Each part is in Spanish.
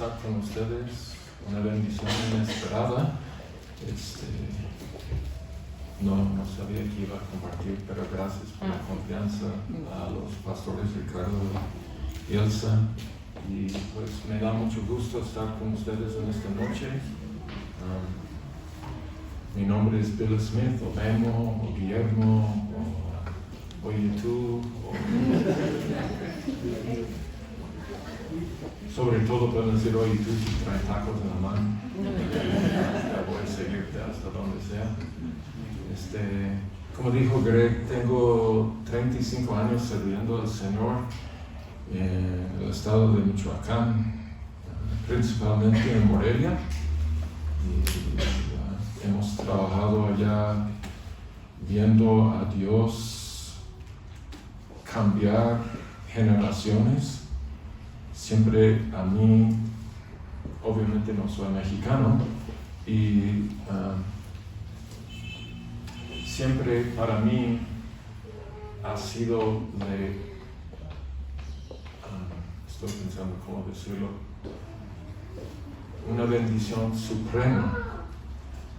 Estar con ustedes, una bendición inesperada. No sabía que iba a compartir, pero gracias por la confianza a los pastores Ricardo y Elsa. Y pues me da mucho gusto estar con ustedes en esta noche. Mi nombre es Bill Smith, o Bemo, o Guillermo, o Oye tú, sobre todo pueden decir oye tú si traen tacos en la mano. Ya voy a seguirte hasta donde sea. Como dijo Greg, tengo 35 años sirviendo al Señor en el estado de Michoacán, principalmente en Morelia. Y hemos trabajado allá viendo a Dios cambiar generaciones. Siempre a mí, obviamente no soy mexicano, y siempre para mí ha sido estoy pensando cómo decirlo, una bendición suprema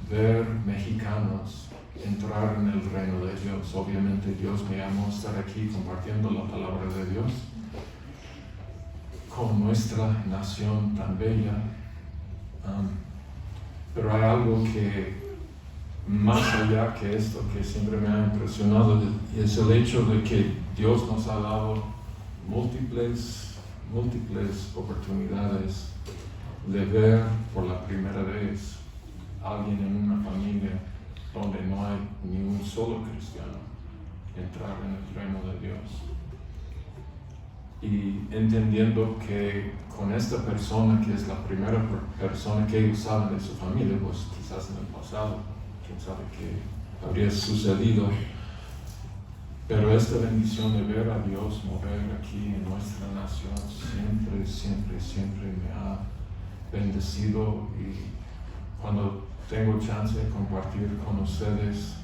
ver mexicanos entrar en el reino de Dios. Obviamente Dios me llamó a estar aquí compartiendo la palabra de Dios con nuestra nación tan bella, pero hay algo que más allá que esto que siempre me ha impresionado, y es el hecho de que Dios nos ha dado múltiples oportunidades de ver por la primera vez a alguien en una familia donde no hay ni un solo cristiano entrar en el reino de Dios. Y entendiendo que con esta persona, que es la primera persona que ellos saben de su familia, pues quizás en el pasado, quién sabe qué habría sucedido, pero esta bendición de ver a Dios mover aquí en nuestra nación siempre me ha bendecido. Y cuando tengo chance de compartir con ustedes,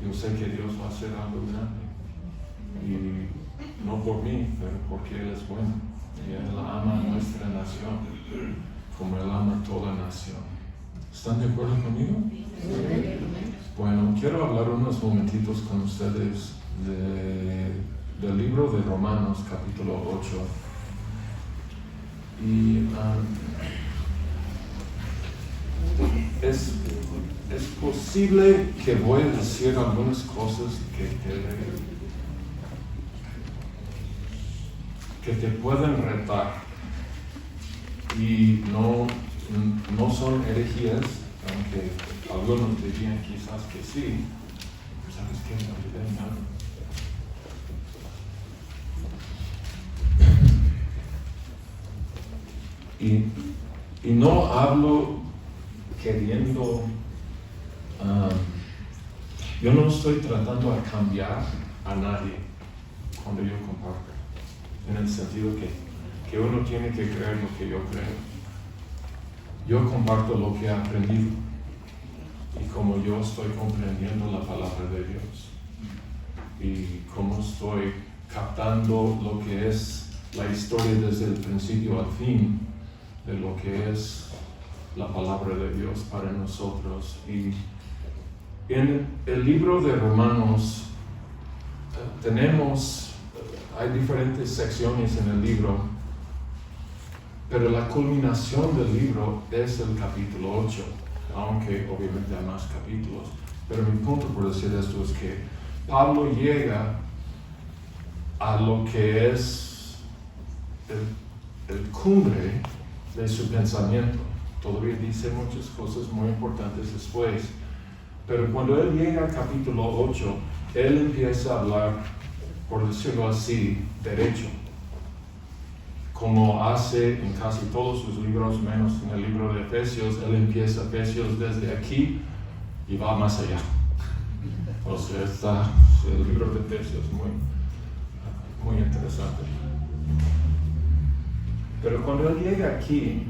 yo sé que Dios va a hacer algo grande. Y no por mí, pero porque Él es bueno. Y Él ama a nuestra nación como Él ama a toda nación. ¿Están de acuerdo conmigo? Bueno, quiero hablar unos momentitos con ustedes del libro de Romanos, capítulo 8. Y es posible que voy a decir algunas cosas que te pueden retar, y no son herejías, aunque algunos dirían quizás que sí. ¿Sabes qué? Me olvidé en algo. Y no hablo queriendo, yo no estoy tratando de cambiar a nadie cuando yo comparto, en el sentido que uno tiene que creer lo que yo creo. Yo comparto lo que he aprendido y cómo yo estoy comprendiendo la palabra de Dios y cómo estoy captando lo que es la historia desde el principio al fin de lo que es la palabra de Dios para nosotros. Y en el libro de Romanos hay diferentes secciones en el libro, pero la culminación del libro es el capítulo 8, aunque obviamente hay más capítulos. Pero mi punto por decir esto es que Pablo llega a lo que es el cumbre de su pensamiento. Todavía dice muchas cosas muy importantes después, pero cuando él llega al capítulo 8, él empieza a hablar, por decirlo así, derecho, como hace en casi todos sus libros, menos en el libro de Efesios. Él empieza Efesios desde aquí y va más allá. O sea, está el libro de Efesios muy interesante. Pero cuando él llega aquí,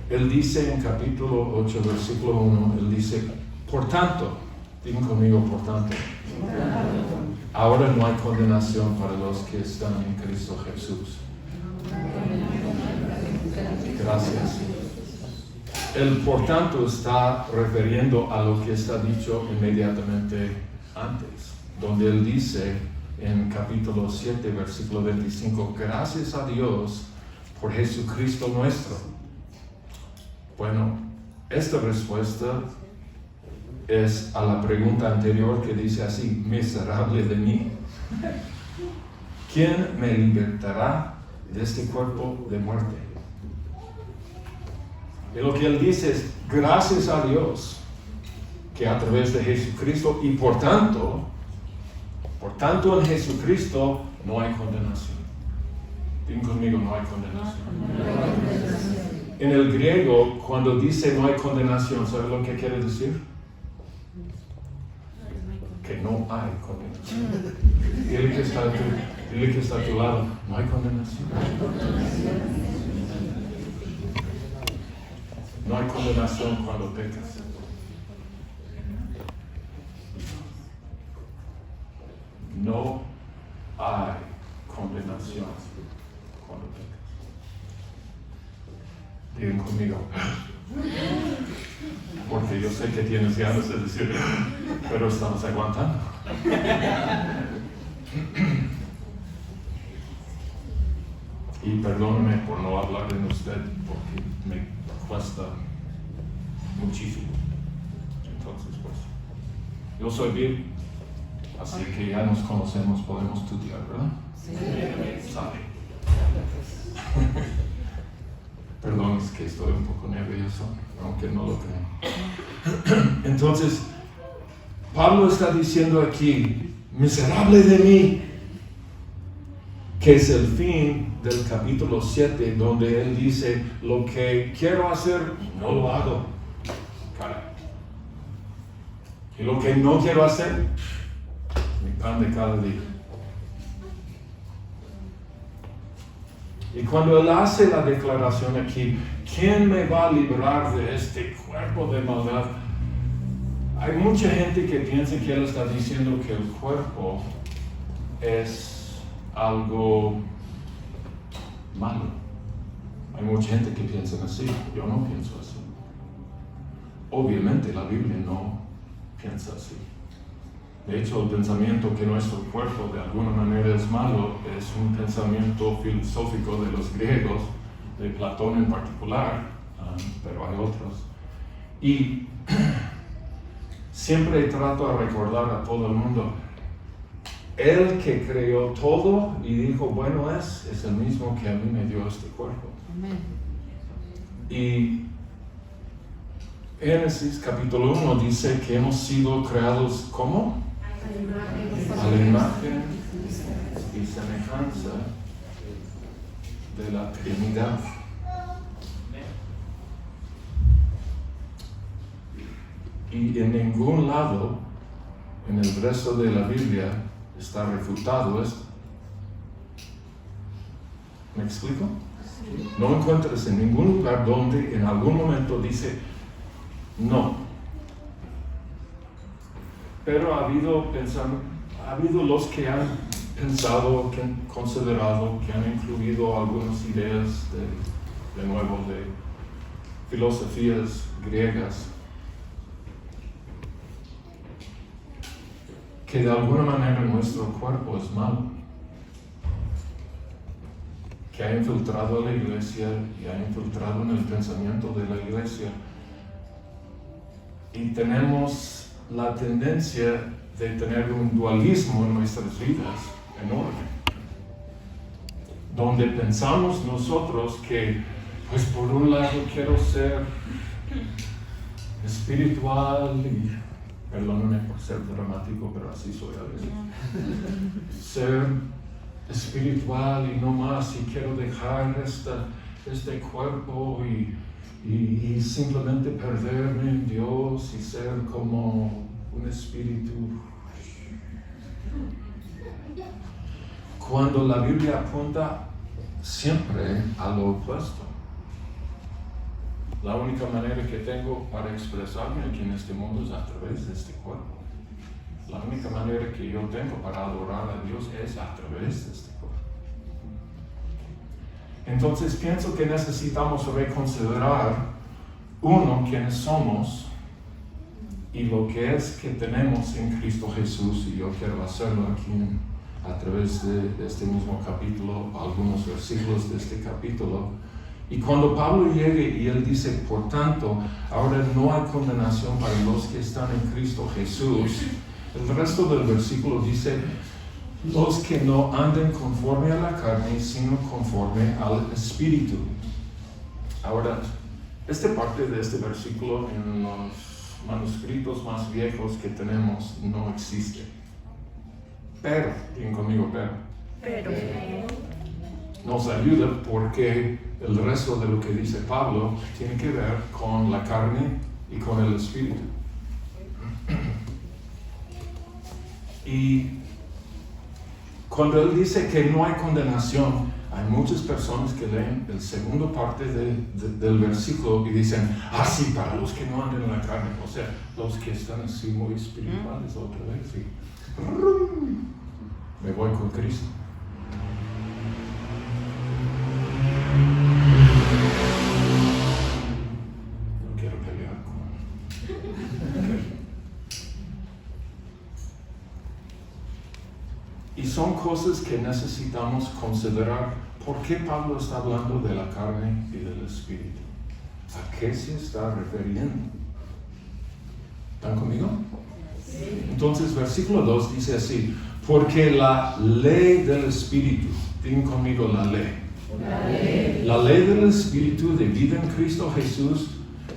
él dice en capítulo 8, versículo 1, él dice, por tanto, digan conmigo, por tanto, ahora no hay condenación para los que están en Cristo Jesús. gracias. El por tanto está refiriendo a lo que está dicho inmediatamente antes, donde él dice en capítulo 7, versículo 25, gracias a Dios por Jesucristo nuestro. Bueno, esta respuesta es a la pregunta anterior que dice así, miserable de mí. ¿Quién me libertará de este cuerpo de muerte? Y lo que él dice es, gracias a Dios, que a través de Jesucristo y por tanto en Jesucristo no hay condenación. Dime conmigo, no hay condenación. En el griego, cuando dice no hay condenación, ¿sabes lo que quiere decir? Que no hay condenación. Dile que está a tu lado, no hay condenación. No hay condenación cuando pecas. No hay condenación cuando pecas. Digan conmigo. Porque yo sé que tienes ganas de decir, pero estamos aguantando. Y perdóneme por no hablar en usted, porque me cuesta muchísimo. Entonces, pues, yo soy Bill, así que ya nos conocemos, podemos estudiar, ¿verdad? Sí. ¿Sabe? Perdón, es que estoy un poco nervioso, aunque no lo creo. Entonces, Pablo está diciendo aquí, miserable de mí, que es el fin del capítulo 7, donde él dice, lo que quiero hacer, no lo hago. Caray. Y lo que no quiero hacer, mi pan de cada día. Y cuando él hace la declaración aquí, ¿quién me va a librar de este cuerpo de maldad? Hay mucha gente que piensa que él está diciendo que el cuerpo es algo malo. Hay mucha gente que piensa así, yo no pienso así. Obviamente la Biblia no piensa así. De hecho, el pensamiento que nuestro cuerpo de alguna manera es malo es un pensamiento filosófico de los griegos, de Platón en particular, pero hay otros. Y siempre trato de recordar a todo el mundo, el que creó todo y dijo, bueno es el mismo que a mí me dio este cuerpo. Amén. Y Génesis capítulo 1 dice que hemos sido creados ¿cómo? A la imagen y semejanza de la Trinidad. Y en ningún lado en el resto de la Biblia está refutado esto. ¿Me explico? No encuentras en ningún lugar donde en algún momento dice no. Pero ha habido los que han pensado, que han considerado, que han incluido algunas ideas de nuevo de filosofías griegas que de alguna manera nuestro cuerpo es malo, que ha infiltrado a la iglesia y ha infiltrado en el pensamiento de la iglesia. Y tenemos la tendencia de tener un dualismo en nuestras vidas enorme, donde pensamos nosotros que, pues por un lado quiero ser espiritual y, perdónenme por ser dramático, pero así soy a veces, ser espiritual y no más, y quiero dejar este cuerpo y simplemente perderme en Dios y ser como un espíritu. Cuando la Biblia apunta siempre a lo opuesto. La única manera que tengo para expresarme aquí en este mundo es a través de este cuerpo. La única manera que yo tengo para adorar a Dios es a través de este cuerpo. Entonces pienso que necesitamos reconsiderar, uno, quiénes somos y lo que es que tenemos en Cristo Jesús, y yo quiero hacerlo aquí a través de este mismo capítulo, algunos versículos de este capítulo. Y cuando Pablo llegue y él dice, por tanto, ahora no hay condenación para los que están en Cristo Jesús, el resto del versículo dice, los que no anden conforme a la carne, sino conforme al Espíritu. Ahora, esta parte de este versículo en los manuscritos más viejos que tenemos no existe. Pero, digan conmigo, pero. Nos ayuda porque el resto de lo que dice Pablo tiene que ver con la carne y con el Espíritu. Y cuando él dice que no hay condenación, hay muchas personas que leen la segunda parte del versículo y dicen, sí, para los que no andan en la carne, o sea, los que están así muy espirituales otra vez, y me voy con Cristo. No quiero pelear con... Y son cosas que necesitamos considerar. ¿Por qué Pablo está hablando de la carne y del Espíritu? ¿A qué se está refiriendo? ¿Están conmigo? Sí. Entonces, versículo 2 dice así, porque la ley del Espíritu, digan conmigo la ley. La ley del Espíritu de vida en Cristo Jesús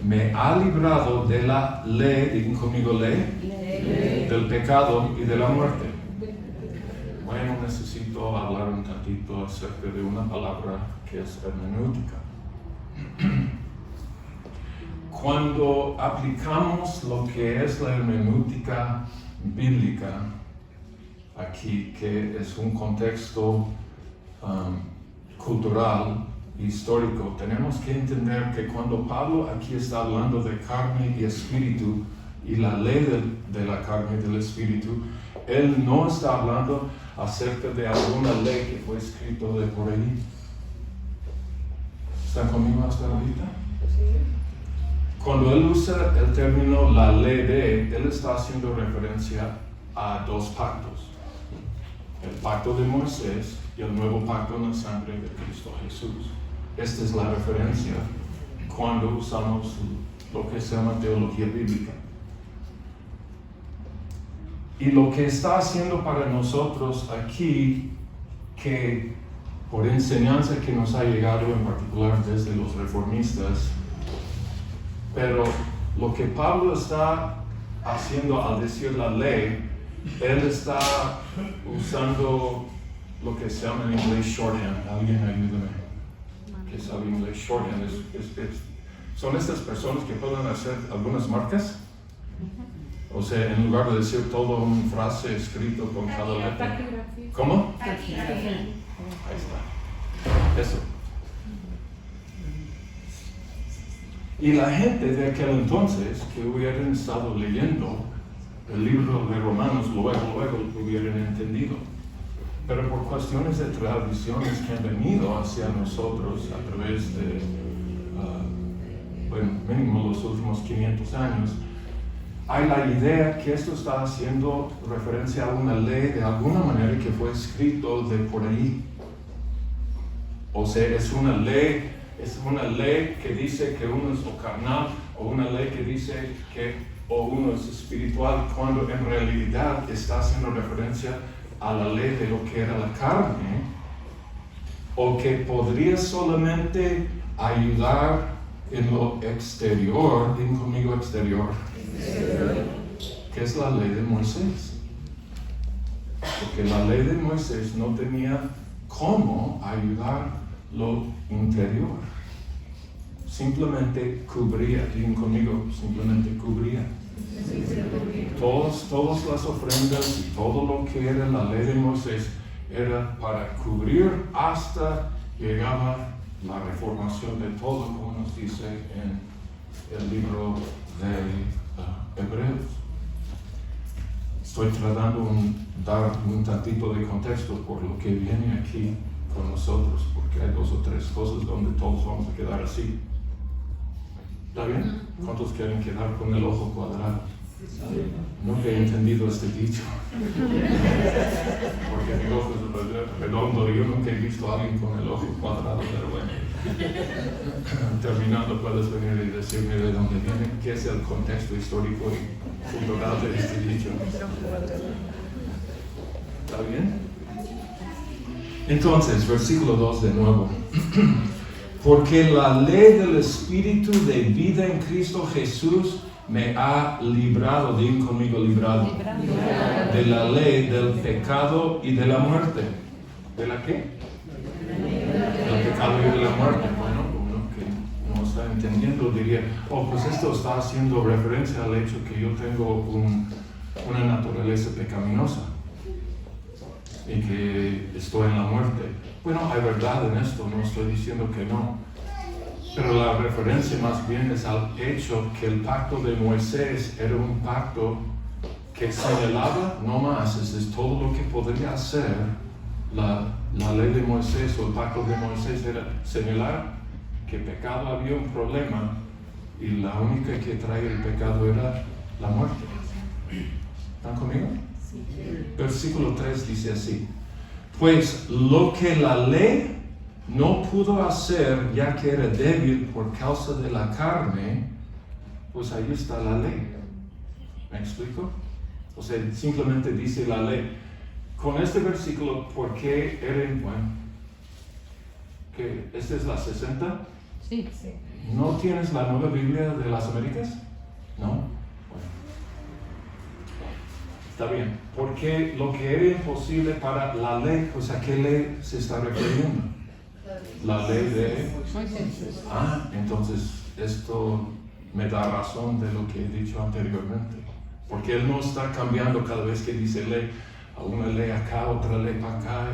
me ha librado de la ley, digan conmigo ley, del pecado y de la muerte. Bueno, necesito hablar un tantito acerca de una palabra que es hermenéutica. Cuando aplicamos lo que es la hermenéutica bíblica aquí, que es un contexto cultural e histórico, tenemos que entender que cuando Pablo aquí está hablando de carne y espíritu y la ley de la carne y del espíritu, él no está hablando acerca de alguna ley que fue escrito de por ahí. ¿Están conmigo hasta ahorita? Sí. Cuando él usa el término la ley de, él está haciendo referencia a dos pactos. El pacto de Moisés y el nuevo pacto en la sangre de Cristo Jesús. Esta es la referencia cuando usamos lo que se llama teología bíblica. Y lo que está haciendo para nosotros aquí, que por enseñanza que nos ha llegado en particular desde los reformistas, pero lo que Pablo está haciendo al decir la ley, él está usando lo que se llama en inglés shorthand. Alguien ayúdame. ¿Qué sabe inglés? Shorthand son estas personas que pueden hacer algunas marcas. O sea, en lugar de decir todo una frase escrito con cada letra. ¿Cómo? Ahí está. Eso. Y la gente de aquel entonces que hubieran estado leyendo el libro de Romanos, luego lo hubieran entendido. Pero por cuestiones de tradiciones que han venido hacia nosotros a través de, mínimo los últimos 500 años, hay la idea que esto está haciendo referencia a una ley de alguna manera que fue escrito de por ahí. O sea, es una ley que dice que uno es carnal, o una ley que dice que uno es espiritual, cuando en realidad está haciendo referencia a la ley de lo que era la carne, o que podría solamente ayudar en lo exterior, digan conmigo exterior, que es la ley de Moisés. Porque la ley de Moisés no tenía cómo ayudar lo interior. Simplemente cubría, digan conmigo, simplemente cubría. Todas las ofrendas y todo lo que era la ley de Moisés era para cubrir hasta llegaba la reformación de todo, como nos dice en el libro de Hebreos. Estoy tratando de dar un tantito de contexto por lo que viene aquí con nosotros, porque hay 2 o 3 cosas donde todos vamos a quedar así. ¿Está bien? ¿Cuántos quieren quedar con el ojo cuadrado? Nunca he entendido este dicho. Porque mi ojo es redondo y yo nunca he visto a alguien con el ojo cuadrado, pero bueno. Terminando, puedes venir y decirme de dónde viene, qué es el contexto histórico y cultural de este dicho. ¿Está bien? Entonces, versículo 2 de nuevo. Porque la ley del Espíritu de vida en Cristo Jesús me ha librado, digan conmigo, librado, de la ley del pecado y de la muerte. ¿De la qué? Del pecado y de la muerte. Bueno, uno que no está entendiendo diría, pues esto está haciendo referencia al hecho que yo tengo una naturaleza pecaminosa y que estoy en la muerte. Bueno, hay verdad en esto, no estoy diciendo que no. Pero la referencia más bien es al hecho que el pacto de Moisés era un pacto que señalaba, no más, es todo lo que podría hacer la ley de Moisés o el pacto de Moisés, era señalar que pecado había un problema y la única que traía el pecado era la muerte. ¿Están conmigo? Sí. Versículo 3 dice así: pues lo que la ley no pudo hacer, ya que era débil por causa de la carne, pues ahí está la ley. ¿Me explico? O sea, simplemente dice la ley. Con este versículo, ¿por qué era bueno? ¿Que esta es la 60? Sí. ¿No tienes la Nueva Biblia de las Américas? ¿No? Bueno. Está bien. Porque lo que era imposible para la ley, pues ¿a qué ley se está refiriendo? La ley de Moisés. Entonces esto me da razón de lo que he dicho anteriormente. Porque él no está cambiando cada vez que dice ley, a una ley acá, otra ley para acá,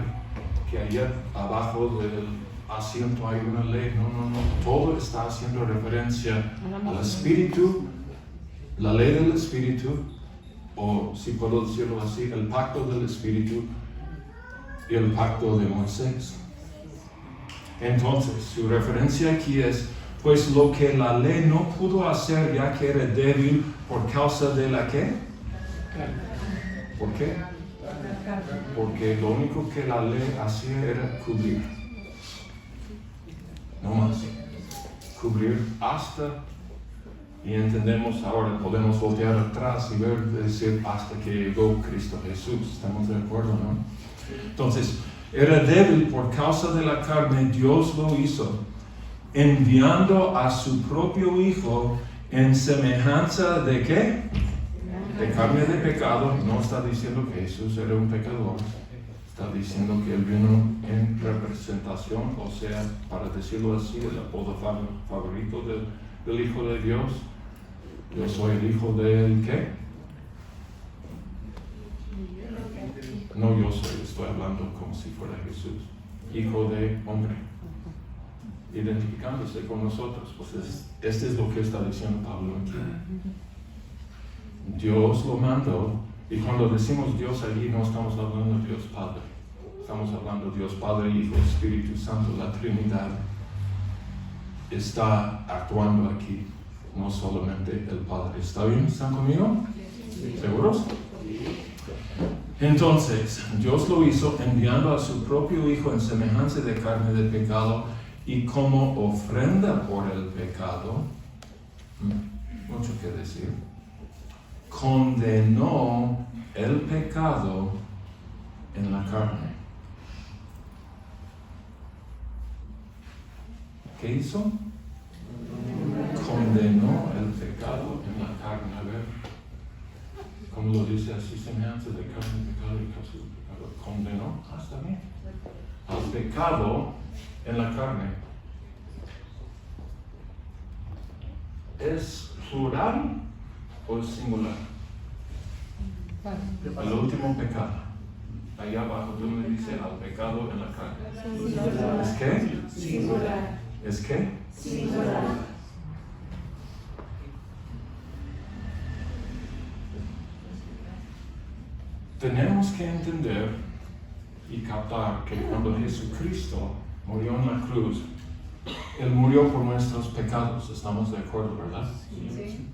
que allá abajo del asiento hay una ley. No. Todo está haciendo referencia al Espíritu, la ley del Espíritu, o si puedo decirlo así, el pacto del Espíritu y el pacto de Moisés. Entonces, su referencia aquí es, pues lo que la ley no pudo hacer ya que era débil por causa de la ¿qué? ¿Por qué? Porque lo único que la ley hacía era cubrir. No más. Cubrir hasta, y entendemos ahora, podemos voltear atrás y ver, decir, hasta que llegó Cristo Jesús. ¿Estamos de acuerdo, no? Entonces, era débil por causa de la carne, Dios lo hizo, enviando a su propio Hijo en semejanza de ¿qué? De carne de pecado. No está diciendo que Jesús era un pecador, está diciendo que Él vino en representación, o sea, para decirlo así, el apodo favorito del Hijo de Dios. Yo soy el Hijo del ¿qué? No yo soy, estoy hablando como si fuera Jesús, Hijo de hombre, identificándose con nosotros. Pues este es lo que está diciendo Pablo aquí. Dios lo mandó, y cuando decimos Dios allí no estamos hablando de Dios Padre, estamos hablando de Dios Padre, Hijo, Espíritu Santo. La Trinidad está actuando aquí, no solamente el Padre. ¿Está bien? ¿Están conmigo? ¿Seguros? Entonces, Dios lo hizo enviando a su propio Hijo en semejanza de carne de pecado, y como ofrenda por el pecado, mucho que decir, condenó el pecado en la carne. ¿Qué hizo? Condenó el pecado en la carne. A ver, ¿cómo lo dice así? Semejanza de carne, pecado y causa del pecado. Condenó, está bien, al pecado en la carne. ¿Es plural o es singular? El último pecado. Allá abajo, donde dice al pecado en la carne. ¿Es qué? Singular. ¿Es qué? Singular. Tenemos que entender y captar que cuando Jesucristo murió en la cruz, Él murió por nuestros pecados. ¿Estamos de acuerdo, verdad? Sí.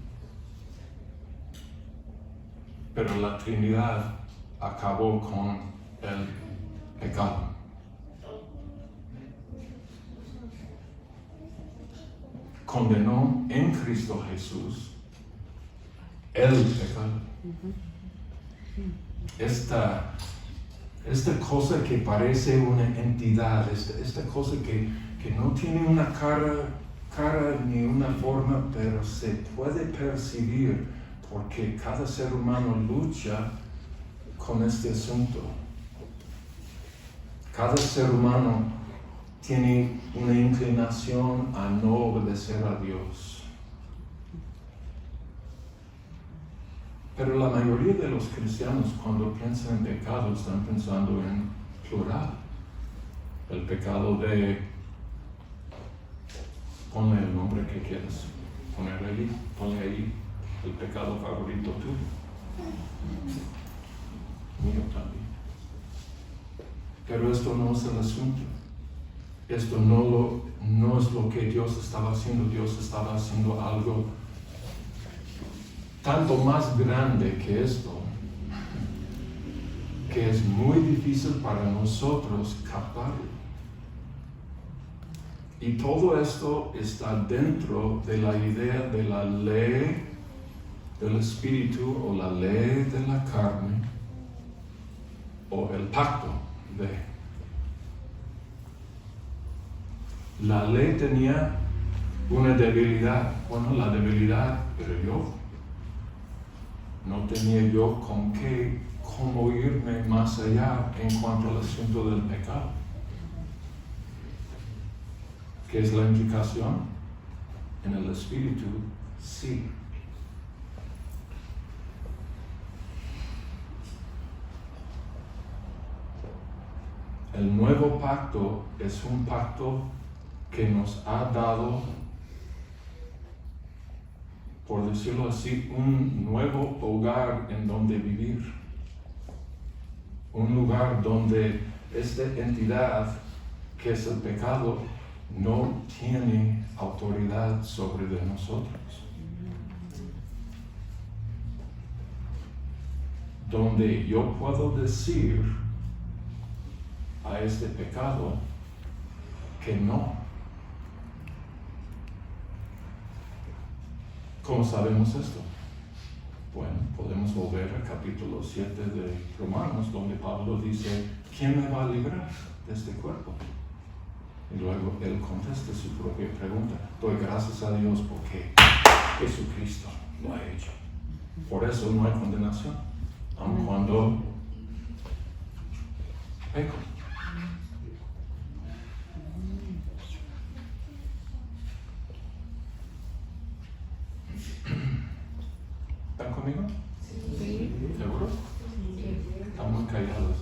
Pero la Trinidad acabó con el pecado. Condenó en Cristo Jesús el pecado. Esta cosa que parece una entidad, esta cosa que no tiene una cara ni una forma, pero se puede percibir porque cada ser humano lucha con este asunto. Cada ser humano tiene una inclinación a no obedecer a Dios. Pero la mayoría de los cristianos, cuando piensan en pecado, están pensando en plural. El pecado de, ponle el nombre que quieras, ponle ahí el pecado favorito tuyo. Mío también. Pero esto no es el asunto. Esto no es lo que Dios estaba haciendo. Dios estaba haciendo algo tanto más grande que esto, que es muy difícil para nosotros captarlo. Y todo esto está dentro de la idea de la ley del Espíritu o la ley de la carne o el pacto de. La ley tenía una debilidad. Bueno, la debilidad era yo. No tenía yo cómo irme más allá en cuanto al asunto del pecado. ¿Qué es la implicación? En el Espíritu, sí. El nuevo pacto es un pacto que nos ha dado, por decirlo así, un nuevo hogar en donde vivir. Un lugar donde esta entidad, que es el pecado, no tiene autoridad sobre de nosotros. Donde yo puedo decir a este pecado que no. ¿Cómo sabemos esto? Bueno, podemos volver al capítulo 7 de Romanos, donde Pablo dice, ¿quién me va a librar de este cuerpo? Y luego él contesta su propia pregunta. Doy gracias a Dios porque Jesucristo lo ha hecho. Por eso no hay condenación, aun cuando peco. ¿Están conmigo? Sí. ¿Seguro? Están muy callados.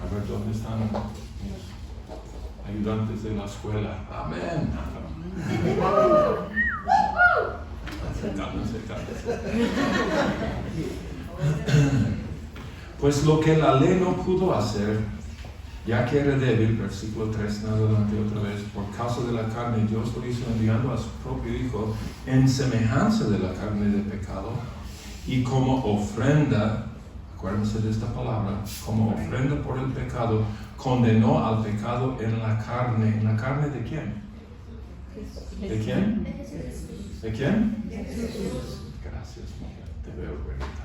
A ver, ¿dónde están mis ayudantes de la escuela? Amén. Acércate. Pues lo que la ley no pudo hacer, ya que era débil, versículo 3 en adelante otra vez, por causa de la carne, Dios lo hizo enviando a su propio Hijo en semejanza de la carne de pecado, y como ofrenda, acuérdense de esta palabra, como ofrenda por el pecado, condenó al pecado en la carne. ¿En la carne de quién? ¿De quién? ¿De quién? Jesús. Gracias, mujer, te veo bonita.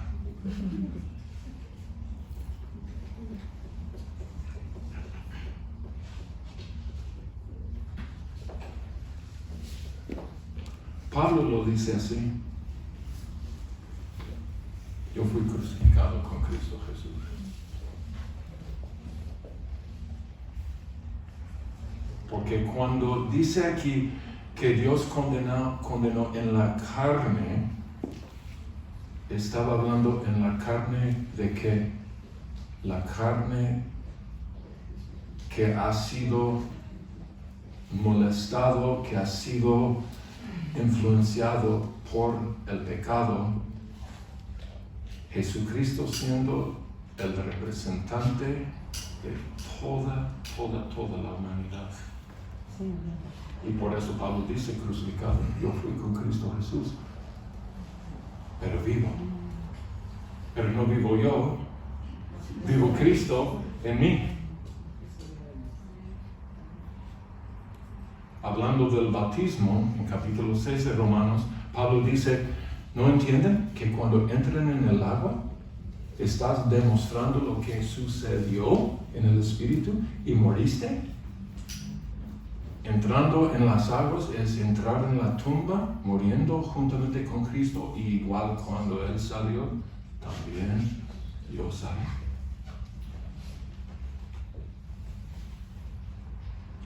Pablo lo dice así. Yo fui crucificado con Cristo Jesús. Porque cuando dice aquí que Dios condenó en la carne, estaba hablando en la carne de qué? La carne que ha sido molestado, que ha sido influenciado por el pecado. Jesucristo siendo el representante de toda la humanidad. Y por eso Pablo dice crucificado, yo fui con Cristo Jesús, pero vivo. Pero no vivo yo, vivo Cristo en mí. Hablando del bautismo, en capítulo 6 de Romanos, Pablo dice, ¿no entienden que cuando entran en el agua, estás demostrando lo que sucedió en el Espíritu y moriste? Entrando en las aguas es entrar en la tumba, muriendo juntamente con Cristo, y igual cuando Él salió, también yo salí.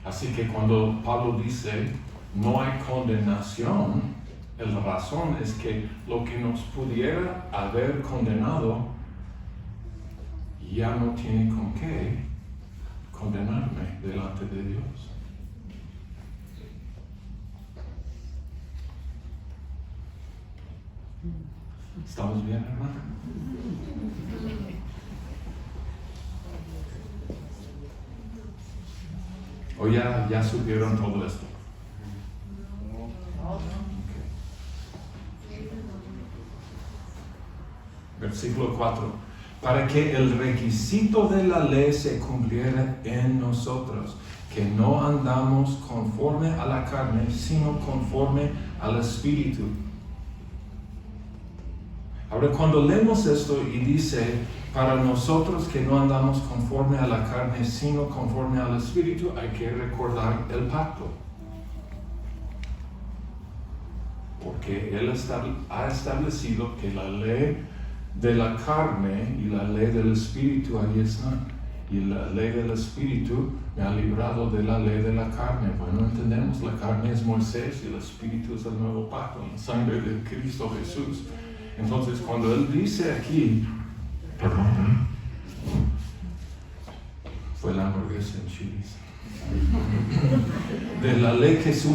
Así que cuando Pablo dice, no hay condenación, la razón es que lo que nos pudiera haber condenado, ya no tiene con qué condenarme delante de Dios. ¿Estamos bien, hermano? ¿O ya supieron todo esto? Okay. Versículo 4. Para que el requisito de la ley se cumpliera en nosotros, que no andamos conforme a la carne, sino conforme al Espíritu. Ahora, cuando leemos esto y dice, para nosotros que no andamos conforme a la carne, sino conforme al Espíritu, hay que recordar el pacto. Porque Él ha establecido que la ley de la carne y la ley del Espíritu ahí están. Y la ley del Espíritu me ha librado de la ley de la carne. Bueno, entendemos, la carne es Moisés y el Espíritu es el nuevo pacto, la sangre de Cristo Jesús. Entonces, cuando Él dice aquí, perdón, fue la hamburguesa en chilis, de la ley que se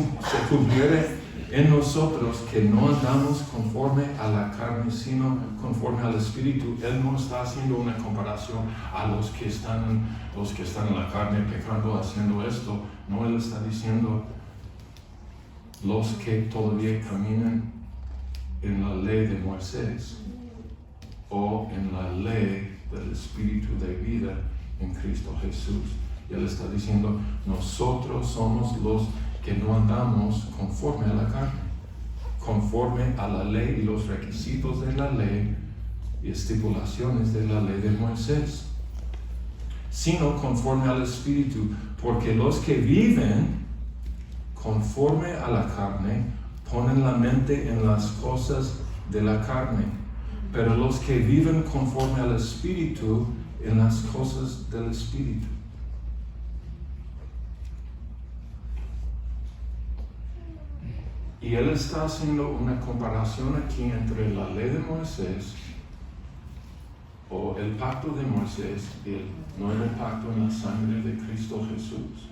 cumpliera en nosotros, que no andamos conforme a la carne, sino conforme al Espíritu. Él no está haciendo una comparación a los que están en la carne pecando, haciendo esto. No, Él está diciendo los que todavía caminan en la ley de Moisés o en la ley del Espíritu de vida en Cristo Jesús. Y Él está diciendo, nosotros somos los que no andamos conforme a la carne, conforme a la ley y los requisitos de la ley y estipulaciones de la ley de Moisés, sino conforme al Espíritu, porque los que viven conforme a la carne ponen la mente en las cosas de la carne, pero los que viven conforme al Espíritu en las cosas del Espíritu. Y Él está haciendo una comparación aquí entre la ley de Moisés o el pacto de Moisés y el nuevo pacto en la sangre de Cristo Jesús.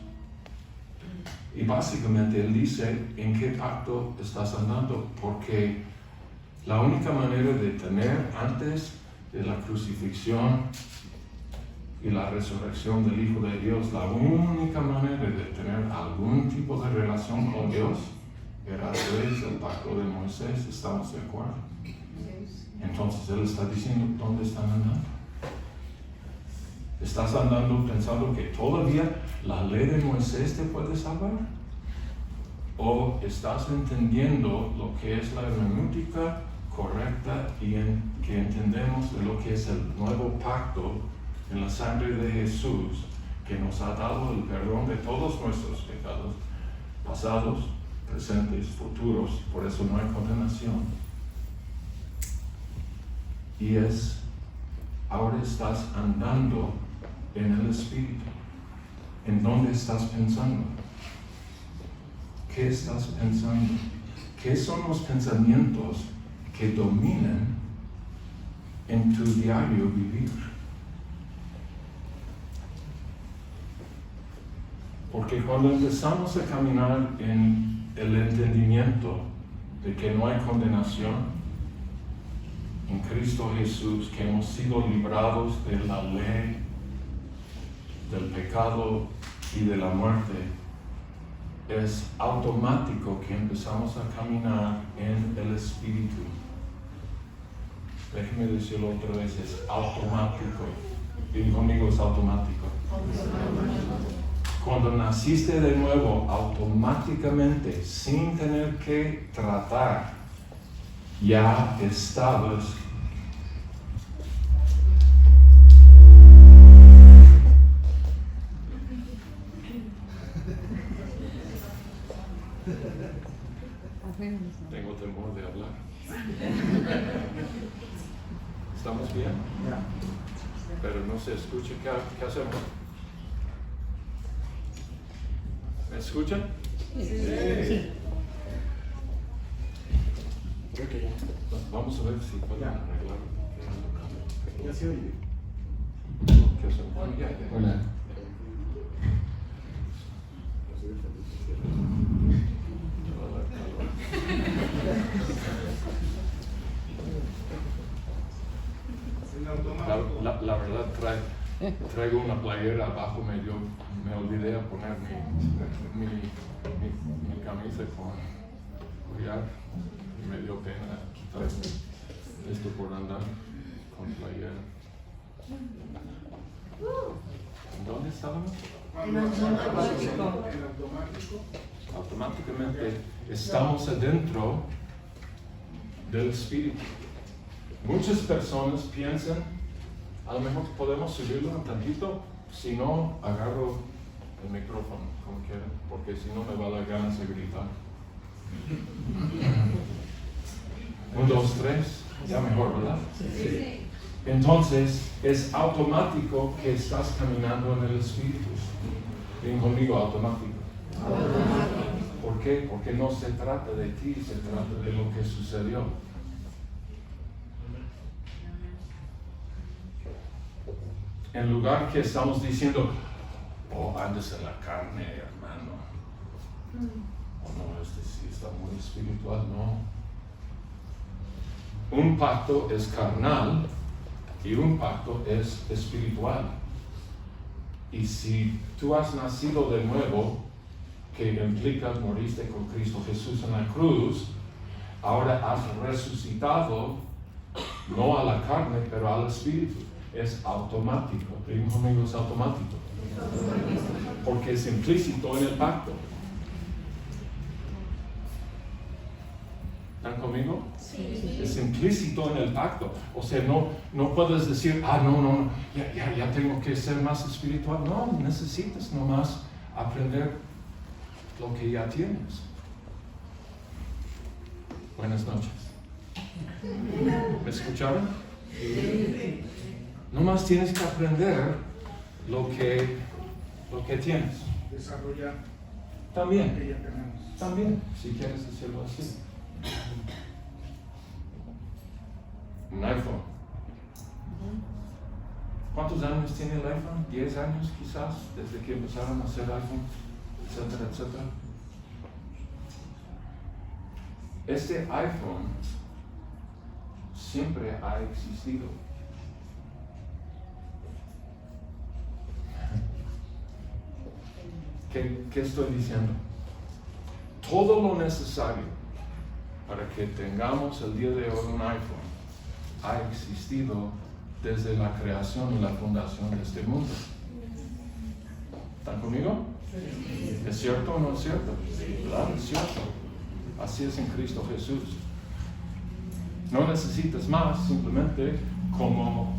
Y básicamente Él dice, ¿en qué pacto estás andando? Porque la única manera de tener antes de la crucifixión y la resurrección del Hijo de Dios, la única manera de tener algún tipo de relación con Dios era a través del pacto de Moisés. ¿Estamos de acuerdo? Entonces Él está diciendo, ¿dónde están andando? ¿Estás andando pensando que todavía la ley de Moisés te puede salvar? ¿O estás entendiendo lo que es la hermenéutica correcta y que entendemos de lo que es el nuevo pacto en la sangre de Jesús, que nos ha dado el perdón de todos nuestros pecados, pasados, presentes, futuros? Por eso no hay condenación. Y ahora estás andando en el Espíritu. ¿En dónde estás pensando? ¿Qué estás pensando? ¿Qué son los pensamientos que dominan en tu diario vivir? Porque cuando empezamos a caminar en el entendimiento de que no hay condenación en Cristo Jesús, que hemos sido librados de la ley, del pecado y de la muerte, es automático que empezamos a caminar en el Espíritu. Déjeme decirlo otra vez, es automático. Digan conmigo, es automático. Cuando naciste de nuevo, automáticamente, sin tener que tratar, ya estabas tengo temor de hablar. ¿Estamos bien? Pero no se escucha. ¿Qué hacemos? ¿Me escuchan? Sí. Creo que ya. Vamos a ver si pueden arreglar. Ya se oye. ¿Qué hacemos? Hola. La verdad, traigo una playera abajo, me olvidé a poner mi camisa con collar y me dio pena quitarme esto por andar con playera. ¿Dónde estábamos? Automáticamente estamos adentro del Espíritu. Muchas personas piensan, a lo mejor podemos subirlo un tantito, si no, agarro el micrófono, como quiera, porque si no me va a dar ganas de gritar. 1, 2, 3, ya mejor, ¿verdad? Sí. Entonces, es automático que estás caminando en el Espíritu. Ven conmigo, automático. ¿Por qué? Porque no se trata de ti, se trata de lo que sucedió. En lugar que estamos diciendo, oh, andes en la carne, hermano. Oh, no, este sí está muy espiritual, no. Un pacto es carnal y un pacto es espiritual. Y si tú has nacido de nuevo, que implica moriste con Cristo Jesús en la cruz, ahora has resucitado, no a la carne, pero al espíritu. Es automático. Digan conmigo, es automático. Porque es implícito en el pacto. ¿Están conmigo? Sí. Es implícito en el pacto. O sea, no puedes decir, no, ya tengo que ser más espiritual. No, necesitas nomás aprender lo que ya tienes. Buenas noches. ¿Me escucharon? Sí. Nomás tienes que aprender lo que tienes. Desarrollar. También. Lo que ya tenemos. También, si quieres decirlo así. Un iPhone. ¿Cuántos años tiene el iPhone? 10 años quizás, desde que empezaron a hacer iPhone, etcétera, etcétera. Este iPhone siempre ha existido. ¿Qué estoy diciendo? Todo lo necesario para que tengamos el día de hoy un iPhone ha existido desde la creación y la fundación de este mundo. ¿Están conmigo? Sí. ¿Es cierto o no es cierto? Sí. ¿Verdad? Es cierto. Así es en Cristo Jesús. No necesitas más, simplemente como,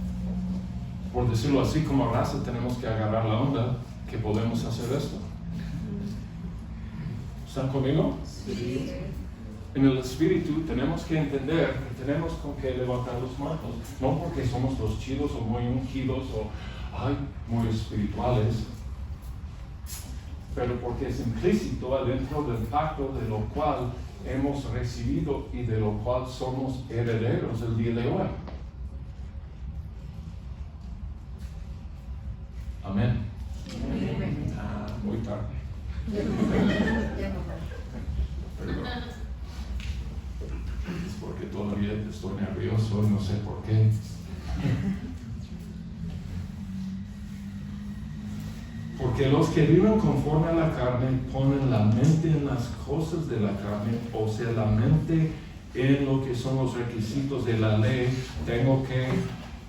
por decirlo así, como raza tenemos que agarrar la onda que podemos hacer esto. ¿Están conmigo? Sí. En el Espíritu tenemos que entender que tenemos con que levantar los muertos, no porque somos los chidos o muy ungidos o muy espirituales, pero porque es implícito adentro del pacto de lo cual hemos recibido y de lo cual somos herederos el día de hoy. Amén. Muy tarde. Perdón. porque todavía estoy nervioso, no sé por qué. Porque los que viven conforme a la carne ponen la mente en las cosas de la carne, o sea, la mente en lo que son los requisitos de la ley. Tengo que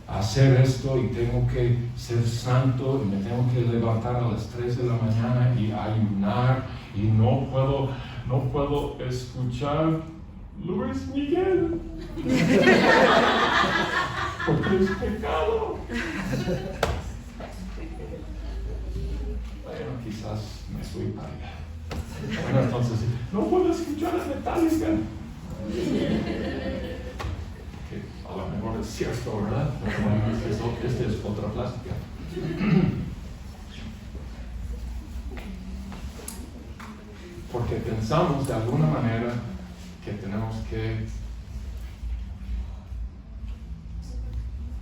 hacer esto y tengo que ser santo y me tengo que levantar a las 3 de la mañana y ayunar y no puedo escuchar Luis Miguel porque es pecado. Bueno, quizás me fui para allá. Bueno, entonces, no puedo escuchar a Metallica. Que a lo mejor es cierto, ¿verdad? Pero bueno, esta es otra plática. Porque pensamos de alguna manera que tenemos que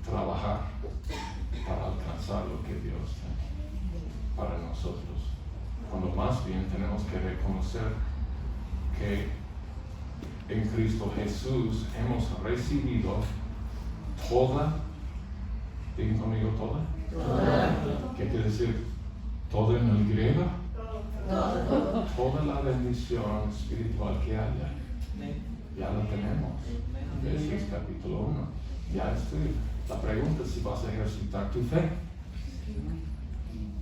trabajar para alcanzar lo que Dios tiene para nosotros, cuando más bien tenemos que reconocer que en Cristo Jesús hemos recibido toda, digan conmigo toda, ¿qué quiere decir? Todo en el griego, toda la bendición espiritual que haya, ya la tenemos. Efesios capítulo 1, ya estoy. La pregunta es si vas a ejercitar tu fe.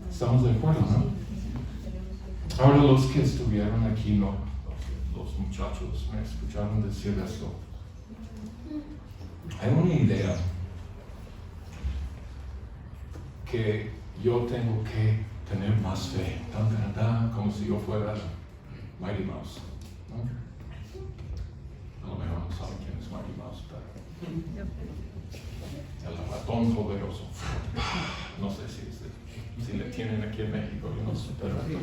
¿Estamos de acuerdo, no? Ahora los que estuvieron aquí, no, los muchachos me escucharon decir esto. Hay una idea que yo tengo que tener más fe, como si yo fuera Mighty Mouse, ¿no? A lo mejor no saben quién es Mighty Mouse, pero el ratón poderoso. No sé si le tienen aquí en México, yo no sé, pero que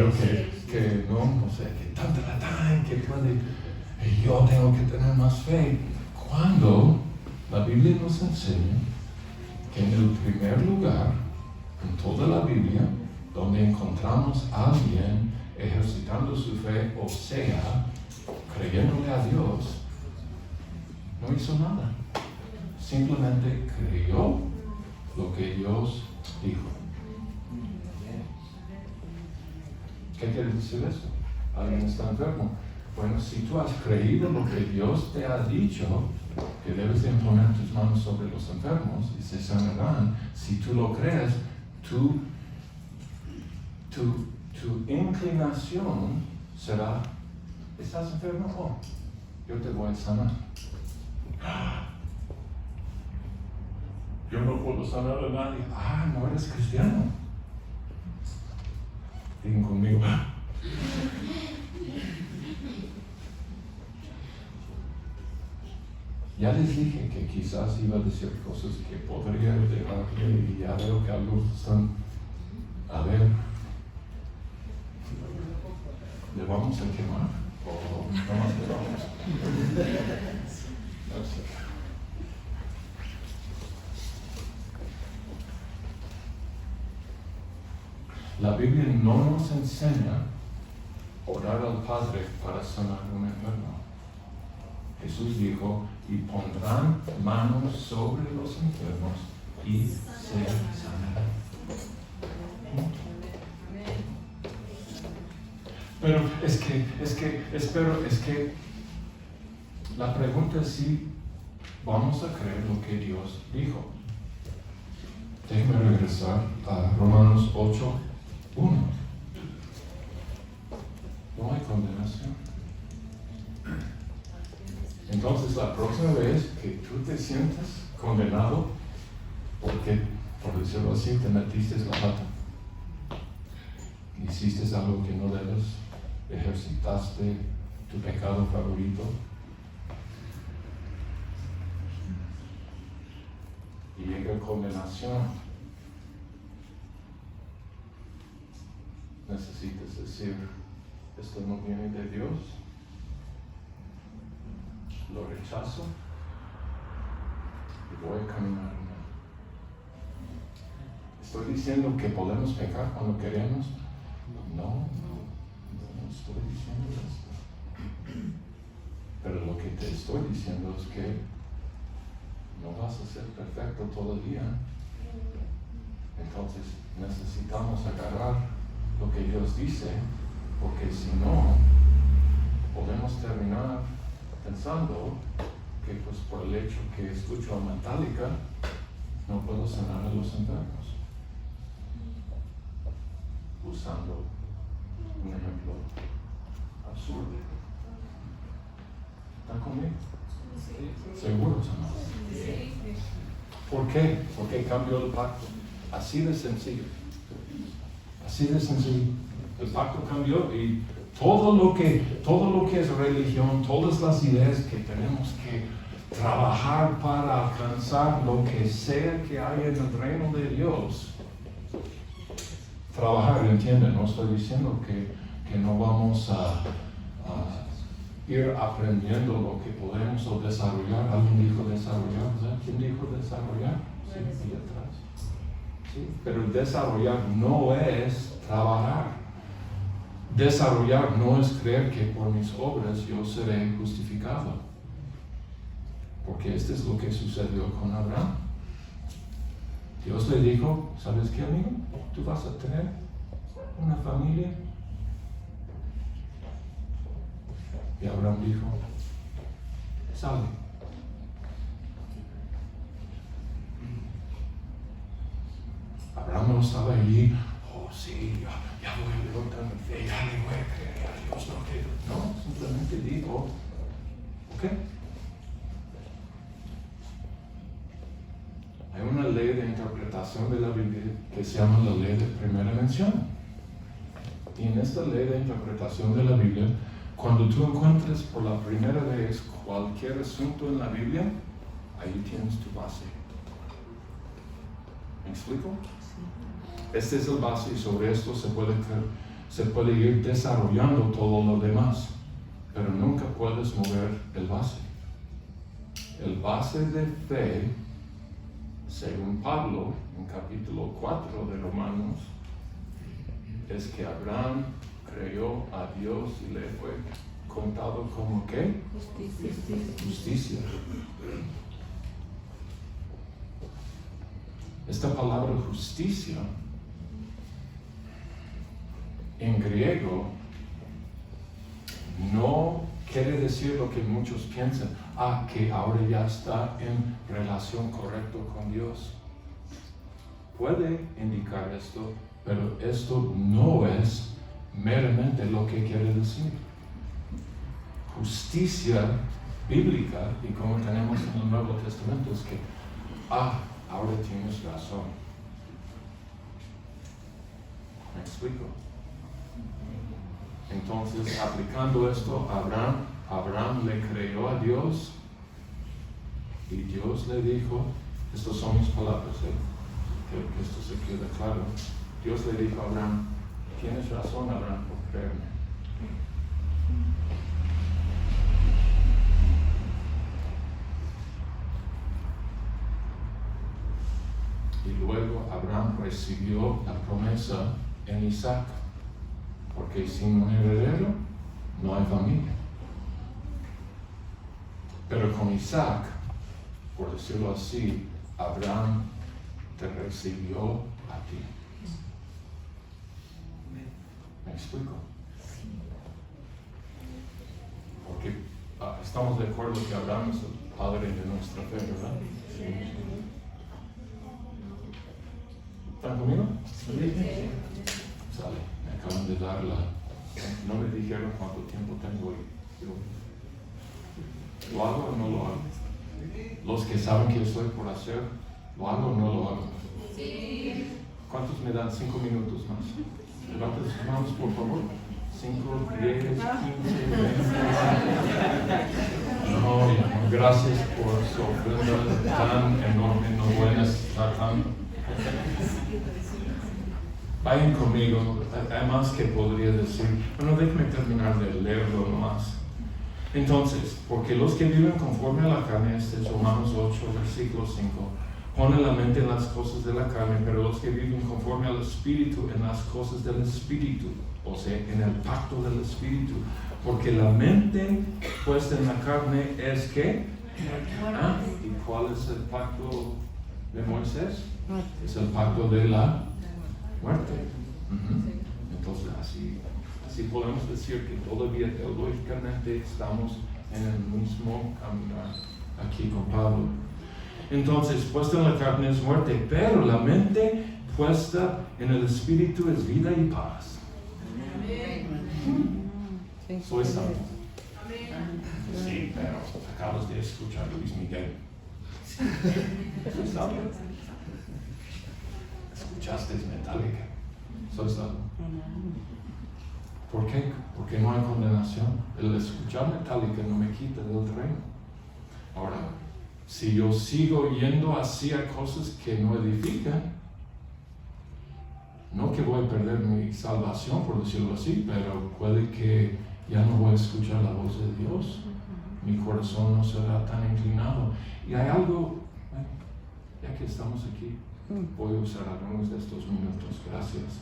no sé, que que puede, yo tengo que tener más fe. Cuando la Biblia nos enseña que en el primer lugar, en toda la Biblia, donde encontramos a alguien ejercitando su fe, o sea, creyéndole a Dios, no hizo nada. Simplemente creyó lo que Dios dijo. ¿Qué quiere decir eso? ¿Alguien está enfermo? Bueno, si tú has creído lo que Dios te ha dicho, que debes de imponer tus manos sobre los enfermos y se sanarán, si tú lo crees, tu inclinación será: ¿estás enfermo? Oh, yo te voy a sanar. Yo no puedo sanar a nadie. Ah, no eres cristiano. Digan conmigo. Ya les dije que quizás iba a decir cosas que podría dejarle, y ya veo que algunos están, a ver, ¿le vamos a quemar? ¿O no más le vamos? No sé. La Biblia no nos enseña a orar al Padre para sanar a un enfermo. Jesús dijo: y pondrán manos sobre los enfermos y se sanarán. Pero es que la pregunta es si vamos a creer lo que Dios dijo. Déjenme regresar a Romanos 8:1. No hay condenación. Entonces, la próxima vez que tú te sientas condenado porque, por decirlo así, te metiste la pata, hiciste algo que no debes, ejercitaste tu pecado favorito, y llega condenación, necesitas decir: esto no viene de Dios, lo rechazo y voy a caminar en él. ¿Estoy diciendo que podemos pecar cuando queremos? No estoy diciendo esto. Pero lo que te estoy diciendo es que no vas a ser perfecto todo el día. Entonces necesitamos agarrar lo que Dios dice, porque si no, podemos terminar pensando que pues por el hecho que escucho a Metallica, no puedo sanar a los enfermos. Usando un ejemplo absurdo. ¿Están conmigo? ¿Seguros o no? ¿Por qué? Porque cambió el pacto. Así de sencillo. Así de sencillo. El pacto cambió y todo lo que es religión, todas las ideas que tenemos que trabajar para alcanzar lo que sea que haya en el reino de Dios. Trabajar, ¿entienden? No estoy diciendo que no vamos a ir aprendiendo lo que podemos o desarrollar. ¿Alguien dijo desarrollar? ¿Verdad? ¿Quién dijo desarrollar? Sí, aquí atrás. Sí, pero desarrollar no es trabajar. Desarrollar no es creer que por mis obras yo seré justificado. Porque esto es lo que sucedió con Abraham. Dios le dijo, ¿sabes qué, amigo? Tú vas a tener una familia. Y Abraham dijo, sale. Abraham no estaba allí, oh sí, ya voy a levantar mi fe, ya le voy a creer a Dios. No, simplemente dijo, ok. Hay una ley de interpretación de la Biblia que se llama la ley de primera mención. Y en esta ley de interpretación de la Biblia, cuando tú encuentres por la primera vez cualquier asunto en la Biblia, ahí tienes tu base. ¿Me explico? Este es el base y sobre esto se puede ir desarrollando todo lo demás, pero nunca puedes mover el base. El base de fe, según Pablo, en capítulo 4 de Romanos, es que Abraham creyó a Dios y le fue contado como ¿qué? Justicia. Esta palabra justicia en griego no quiere decir lo que muchos piensan, que ahora ya está en relación correcta con Dios. Puede indicar esto, pero esto no es meramente lo que quiere decir. Justicia bíblica, y como tenemos en el Nuevo Testamento, es que, ahora tienes razón. ¿Me explico? Entonces, aplicando esto, Abraham le creyó a Dios y Dios le dijo, estas son mis palabras, quiero que esto se quede claro. Dios le dijo a Abraham, tienes razón, Abraham, por creerme. Y luego Abraham recibió la promesa en Isaac, porque sin un heredero no hay familia. Pero con Isaac, por decirlo así, Abraham te recibió a ti. ¿Me explico? Porque estamos de acuerdo que Abraham es el padre de nuestra fe, ¿verdad? Sí. ¿Están conmigo? Sí. Sale, me acaban de dar no me dijeron cuánto tiempo tengo y yo, ¿lo hago o no lo hago? Los que saben que estoy por hacer, ¿lo hago o no lo hago? Sí. ¿Cuántos me dan 5 minutos más? Levanten sus manos, por favor. 5, 10, 15, 20. No, gracias por su ofrenda tan enorme, no buenas, tan. Vayan conmigo, hay más que podría decir. Bueno, déjenme terminar de leerlo nomás. Entonces, porque los que viven conforme a la carne, este es Romanos 8, versículo 5, ponen la mente en las cosas de la carne, pero los que viven conforme al Espíritu, en las cosas del Espíritu, o sea, en el pacto del Espíritu, Porque la mente puesta en la carne es ¿qué? ¿Y cuál es el pacto de Moisés? Es el pacto de la muerte. Entonces así podemos decir que todavía teológicamente estamos en el mismo caminar aquí con Pablo. Entonces, puesta en la carne es muerte, pero la mente puesta en el Espíritu es vida y paz. Soy salvo. Sí, pero acabas de escuchar Luis Miguel. Soy salvo. Escuchaste Metallica. Soy salvo. ¿Por qué? Porque no hay condenación. El escuchar Metallica no me quita del reino. Ahora, si yo sigo yendo hacia cosas que no edifican, no que voy a perder mi salvación, por decirlo así, pero puede que ya no voy a escuchar la voz de Dios. Mi corazón no será tan inclinado. Y hay algo, ya que estamos aquí, voy a usar algunos de estos minutos. Gracias.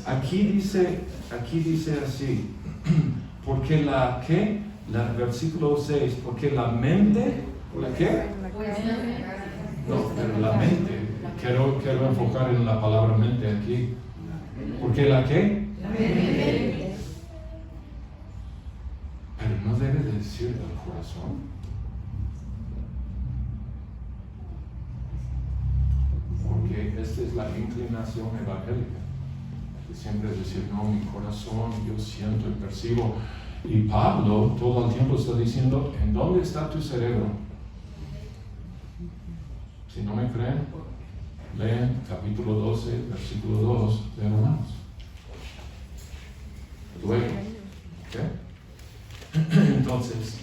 Aquí dice así, porque versículo 6, porque la mente, ¿la qué? No, pero la mente, quiero enfocar en la palabra mente aquí. ¿Porque la qué? La mente. Pero no debe decir del corazón. Porque esta es la inclinación evangélica. Que siempre decir, no, mi corazón, yo siento y percibo. Y Pablo todo el tiempo está diciendo, ¿en dónde está tu cerebro? Si no me creen, leen capítulo 12, versículo 2 de Romanos. Luego, ¿qué? Entonces,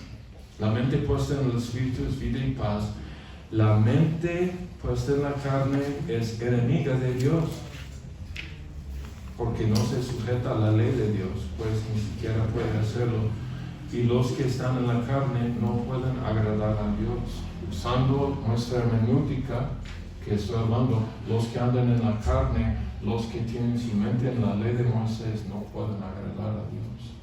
la mente puesta en el Espíritu es vida y paz. La mente puesta en la carne es enemiga de Dios, porque no se sujeta a la ley de Dios, pues ni siquiera puede hacerlo. Y los que están en la carne no pueden agradar a Dios. Usando nuestra hermenéutica, que estoy hablando, los que andan en la carne, los que tienen su mente en la ley de Moisés, no pueden agradar a Dios.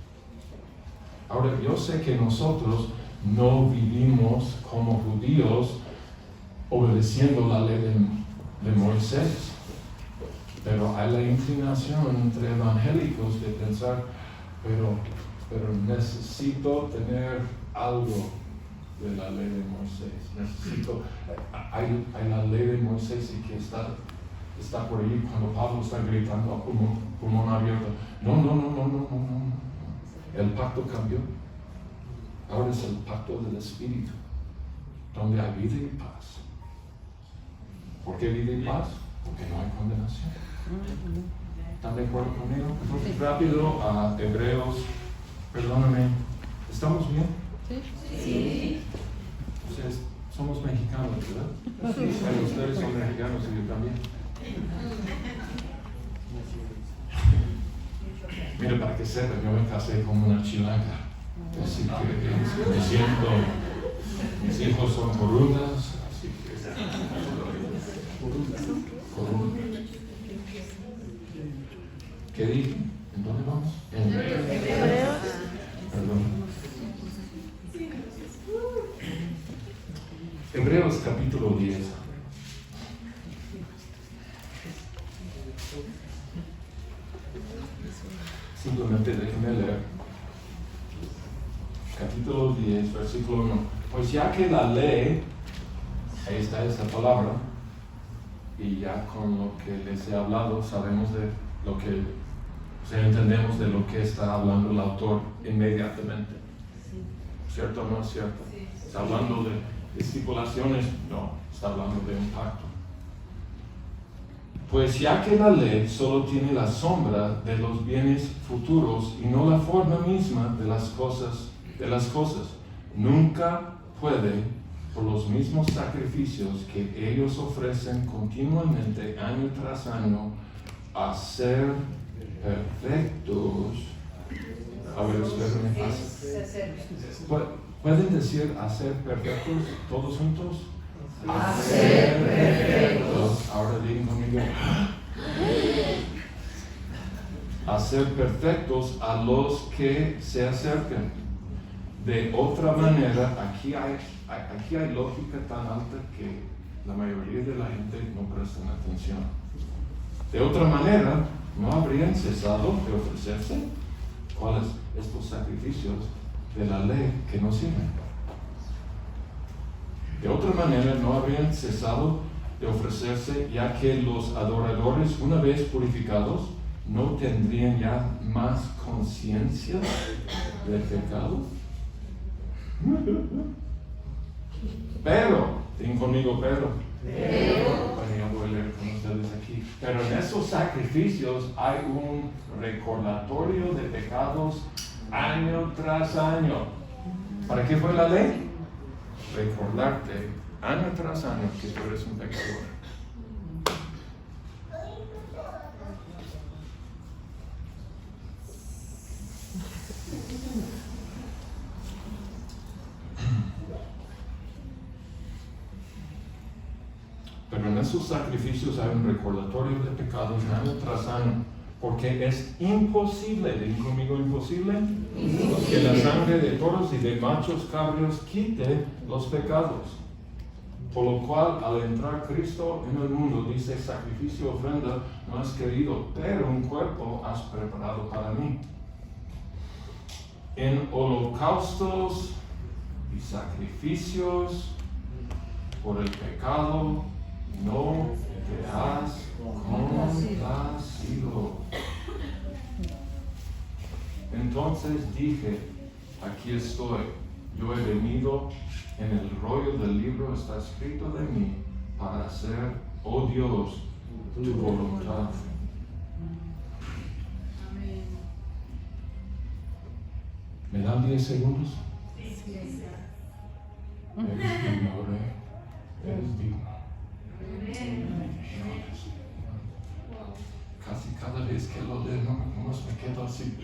Ahora, yo sé que nosotros no vivimos como judíos obedeciendo la ley de Moisés, pero hay la inclinación entre evangélicos de pensar, pero necesito tener algo de la ley de Moisés. Hay la ley de Moisés y que está por ahí cuando Pablo está gritando a pulmón abierto. No. El pacto cambió. Ahora es el pacto del Espíritu, donde hay vida y paz. ¿Por qué vida y paz? Porque no hay condenación. ¿Están de acuerdo conmigo? Entonces, rápido a Hebreos. Perdóname, ¿estamos bien? Sí. Ustedes somos mexicanos, ¿verdad? Sí. Bueno, ustedes son mexicanos y yo también. Mira, para que sepan, yo me casé con una chilanga. Así que me siento, mis hijos son corundas, así que corundas. ¿Qué dije? ¿En dónde vamos? En Hebreos. Perdón. Hebreos capítulo 10. Simplemente déjenme leer. Capítulo 10, versículo 1. Pues ya que la ley, ahí está esa palabra, y ya con lo que les he hablado, sabemos de lo que, entendemos de lo que está hablando el autor inmediatamente. ¿Cierto o no es cierto? ¿Está hablando de estipulaciones? No, está hablando de un pacto. Pues ya que la ley solo tiene la sombra de los bienes futuros y no la forma misma de las cosas, nunca puede, por los mismos sacrificios que ellos ofrecen continuamente año tras año, hacer perfectos. A ver, ¿pueden decir hacer perfectos todos juntos? Hacer perfectos. Ahora digan conmigo. hacer perfectos a los que se acercan. De otra manera, aquí hay lógica tan alta que la mayoría de la gente no presta atención. De otra manera, no habrían cesado de ofrecerse. ¿Cuáles? Estos sacrificios de la ley que no sirven. De otra manera, no habrían cesado de ofrecerse, ya que los adoradores, una vez purificados, no tendrían ya más conciencia del pecado. Pero, ten conmigo, pero. Bueno, ya voy a leer con ustedes aquí. Pero en esos sacrificios hay un recordatorio de pecados año tras año. ¿Para qué fue la ley? Recordarte año tras año que tú eres un pecador. Pero en esos sacrificios hay un recordatorio de pecados año tras año, porque es imposible, digan conmigo, imposible, que la sangre de toros y de machos cabríos quite los pecados. Por lo cual, al entrar Cristo en el mundo, dice, sacrificio, ofrenda, no has querido, pero un cuerpo has preparado para mí. En holocaustos y sacrificios por el pecado, no te has complacido. Entonces dije, aquí estoy, yo he venido, en el rollo del libro está escrito de mí, para hacer, oh Dios, tu voluntad. ¿Me dan 10 segundos? Eres digno, Rey. Eres digno. Casi cada vez que lo leo, nomás me quedo así.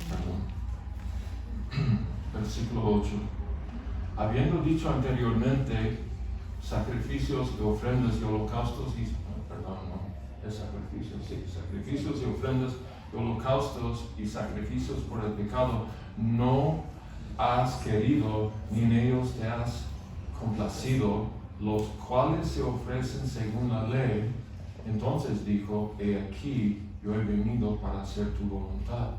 Perdón. Versículo 8. Habiendo dicho anteriormente sacrificios y ofrendas y holocaustos y... sacrificios y ofrendas y holocaustos y sacrificios por el pecado no has querido, ni en ellos te has complacido, los cuales se ofrecen según la ley. Entonces dijo, he aquí, yo he venido para hacer tu voluntad.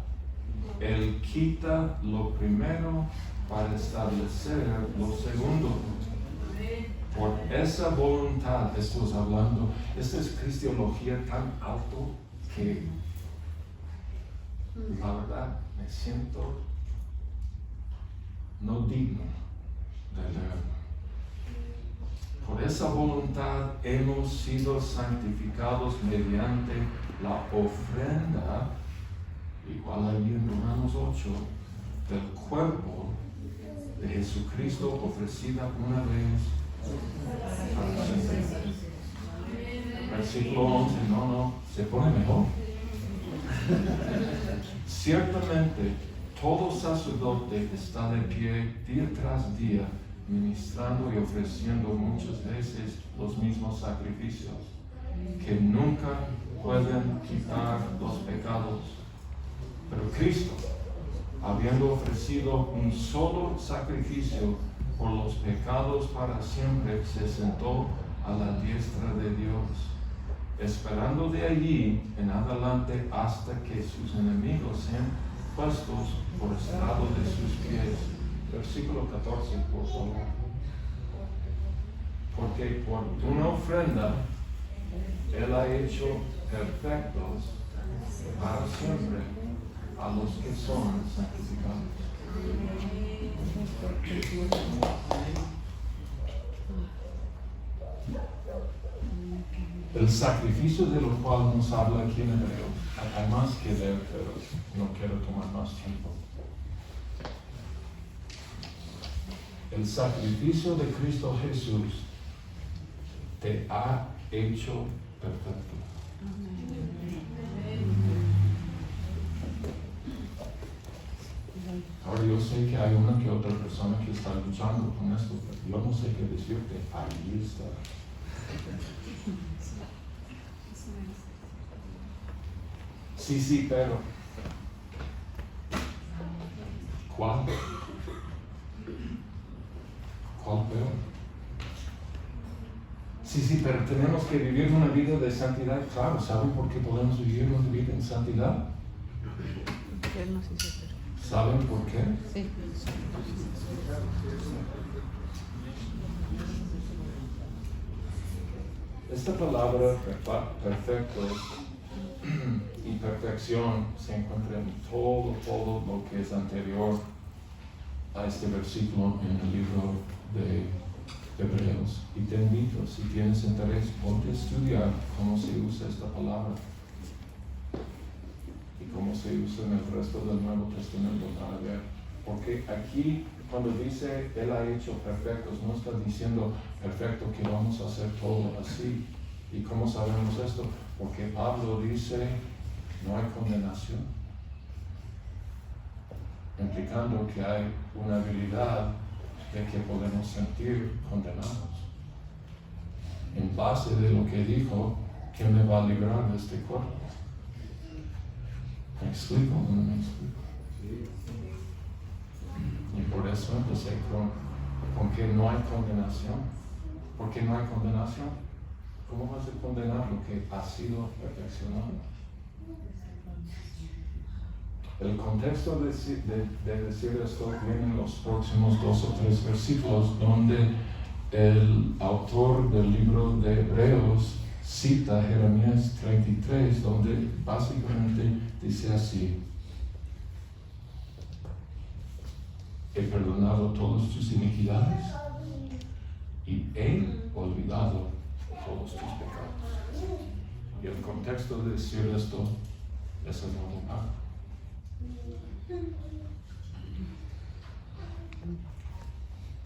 Él quita lo primero para establecer lo segundo. Por esa voluntad estamos hablando. Esta es cristiología tan alto que la verdad me siento no digno de leerlo. Por esa voluntad hemos sido santificados mediante la ofrenda, igual allí en Romanos 8, del cuerpo de Jesucristo ofrecida una vez para siempre. Versículo 11, no, se pone mejor. Ciertamente, todo sacerdote está de pie día tras día, ministrando y ofreciendo muchas veces los mismos sacrificios, que nunca pueden quitar los pecados. Pero Cristo, habiendo ofrecido un solo sacrificio por los pecados para siempre, se sentó a la diestra de Dios, esperando de allí en adelante hasta que sus enemigos sean puestos por estrado de sus pies. Versículo 14, por favor. Porque por una ofrenda Él ha hecho perfectos para siempre a los que son santificados. El sacrificio de lo cual nos habla aquí en Hebreo, hay más que ver, pero no quiero tomar más tiempo. El sacrificio de Cristo Jesús te ha hecho perfecto. Ahora yo sé que hay una que otra persona que está luchando con esto, pero yo no sé qué decirte. Ahí está. Sí, pero. ¿Cuál? ¿Cuál pero? Sí, pero tenemos que vivir una vida de santidad. Claro, ¿saben por qué podemos vivir una vida en santidad? ¿Saben por qué? Sí. Esta palabra perfecto y perfección se encuentra en todo lo que es anterior a este versículo en el libro de Hebreos. Y te invito, si tienes interés, ponte a estudiar cómo se usa esta palabra y cómo se usa en el resto del Nuevo Testamento para ver. Porque aquí, cuando dice Él ha hecho perfectos, no está diciendo perfecto que vamos a hacer todo así. ¿Y cómo sabemos esto? Porque Pablo dice no hay condenación, implicando que hay una habilidad de que podemos sentir condenados. En base de lo que dijo, ¿quién me va a librar de este cuerpo? ¿Me explico o no me explico? Y por eso empecé con que no hay condenación. ¿Por qué no hay condenación? ¿Cómo vas a condenar lo que ha sido perfeccionado? El contexto de decir esto viene en los próximos 2 o 3 versículos donde el autor del libro de Hebreos cita Jeremías 33, donde básicamente dice así: he perdonado todas tus iniquidades y he olvidado todos tus pecados. Y el contexto de decir esto es el nuevo pacto.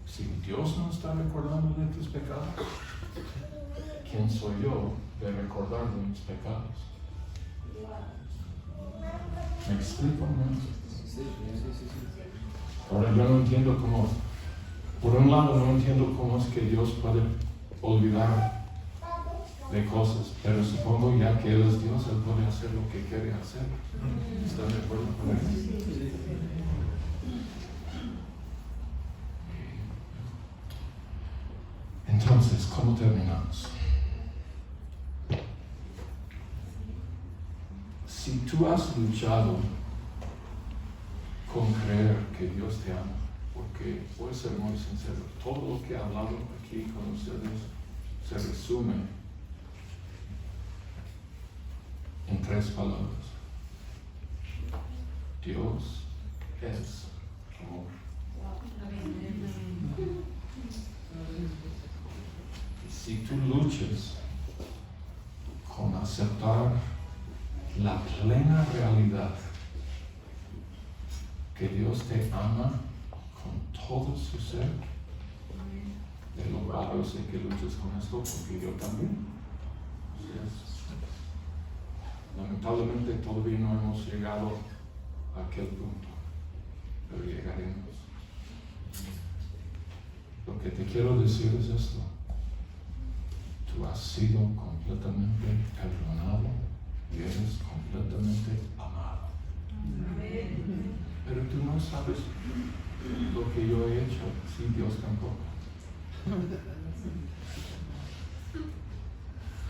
Si Dios no está recordando de tus pecados, ¿quién soy yo de recordar de mis pecados? ¿Me explico? Sí. Ahora yo no entiendo cómo, por un lado no entiendo cómo es que Dios puede olvidar de cosas, pero supongo ya que Él es Dios, Él puede hacer lo que quiere hacer. ¿Están de acuerdo con eso? Entonces, ¿cómo terminamos? Si tú has luchado con creer que Dios te ama, porque voy a ser muy sincero, todo lo que he hablado aquí con ustedes se resume en 3 palabras: Dios es amor. Y si tú luchas con aceptar la plena realidad que Dios te ama con todo su ser, de lo cual yo sé que luchas con esto porque yo también. Lamentablemente todavía no hemos llegado a aquel punto, pero llegaremos. Lo que te quiero decir es esto: tú has sido completamente perdonado y eres completamente amado. Pero tú no sabes lo que yo he hecho, sí, Dios tampoco.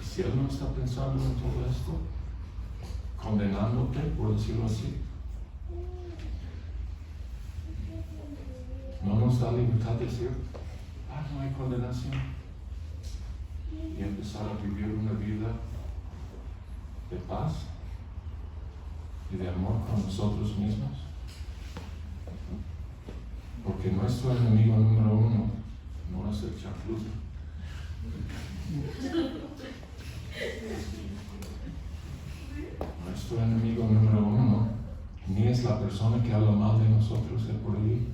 Y si Él no está pensando en todo esto, condenándote, por decirlo así, no nos da libertad de decir, no hay condenación, y empezar a vivir una vida de paz y de amor con nosotros mismos. Porque nuestro enemigo número 1 no es el chafludo. Nuestro enemigo número 1 ni es la persona que habla mal de nosotros de por ahí.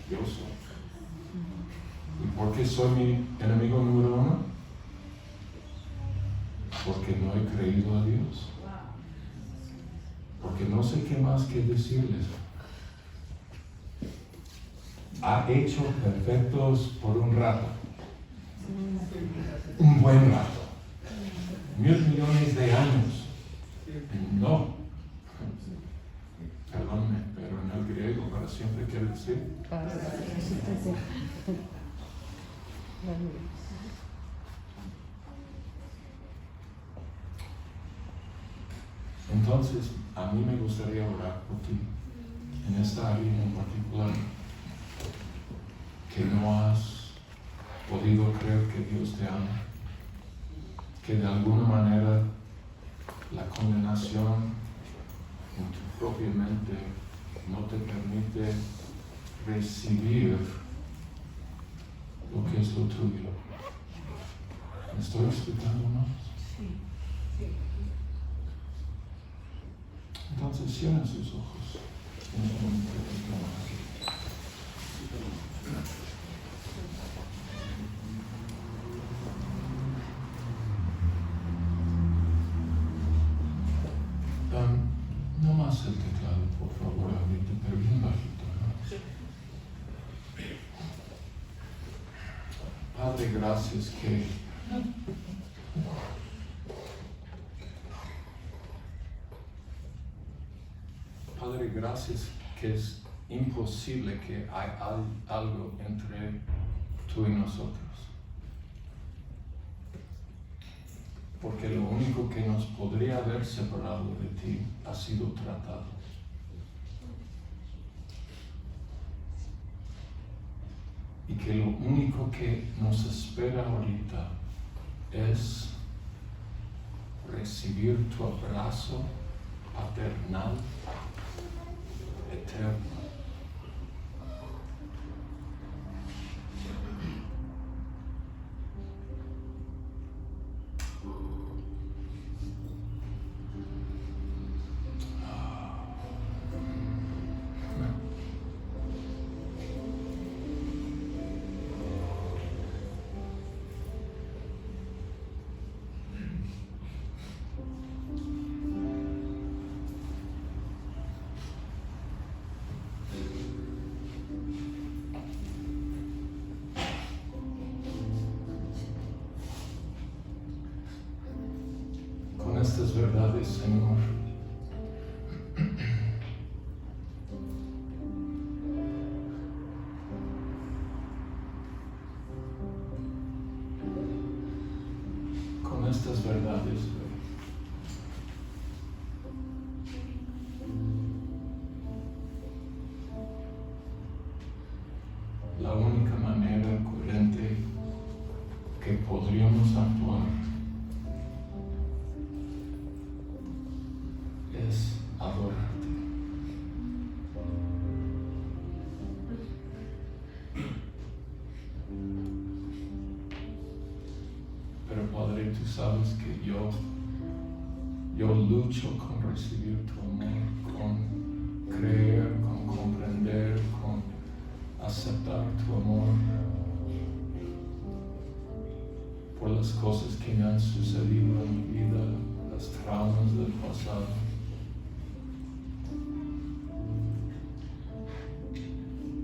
Yo soy. ¿Y por qué soy mi enemigo número 1? Porque no he creído a Dios. porque no sé qué más que decirles. Ha hecho perfectos por un rato, un buen rato, 1,000 millones de años. No, perdóname, pero en el griego para siempre quiere decir entonces a mí me gustaría orar por ti en esta área en particular que no has podido creer que Dios te ama, que de alguna manera la condenación en tu propia mente no te permite recibir lo que es lo tuyo. ¿Me estoy explicando más? Entonces cierren sus ojos. En un momento no más el teclado, por favor, ahorita, pero bien bajito, ¿no? Padre, gracias que Padre, gracias que es imposible que hay algo entre tú y nosotros. Porque lo único que nos podría haber separado de ti ha sido tratado. Y que lo único que nos espera ahorita es recibir tu abrazo paternal eterno. Con estas verdades, Señor, con estas verdades, la única manera coherente que podríamos actuar es adorarte. Pero Padre, tú sabes que yo lucho con recibir tu amor, con creer, con comprender, con aceptar tu amor por las cosas que me han sucedido en mi vida, las traumas del pasado.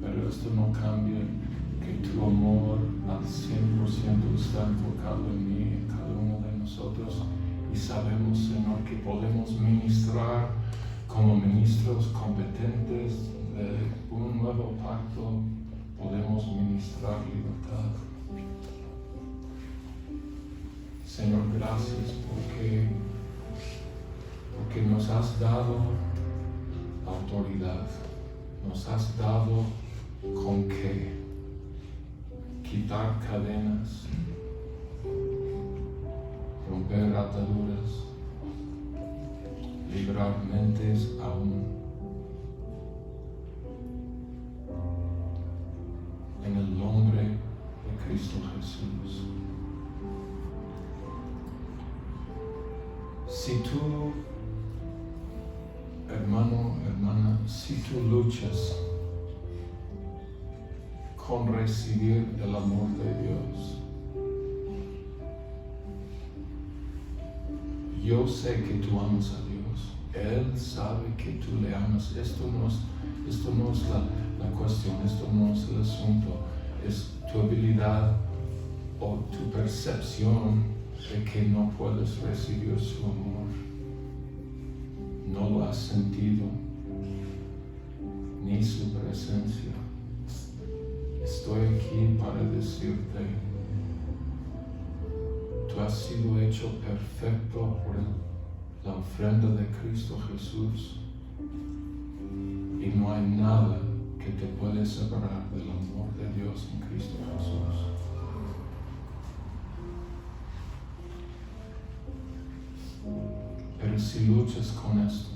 Pero esto no cambia que tu amor al 100% está enfocado en mí, en cada uno de nosotros, y sabemos, Señor, que podemos ministrar como ministros competentes de un nuevo pacto, podemos ministrar libertad. Señor, gracias porque nos has dado autoridad, nos has dado con qué quitar cadenas, romper ataduras, librar mentes aún. En el nombre de Cristo Jesús. Si tú, hermano, hermana, si tú luchas con recibir el amor de Dios, yo sé que tú amas a Dios. Él sabe que tú le amas. Esto no es la cuestión, esto no es el asunto. Es tu habilidad o tu percepción de que no puedes recibir su amor. No lo has sentido, ni su presencia. Estoy aquí para decirte, tú has sido hecho perfecto por la ofrenda de Cristo Jesús y no hay nada que te puede separar del amor de Dios en Cristo Jesús. Pero si luchas con esto,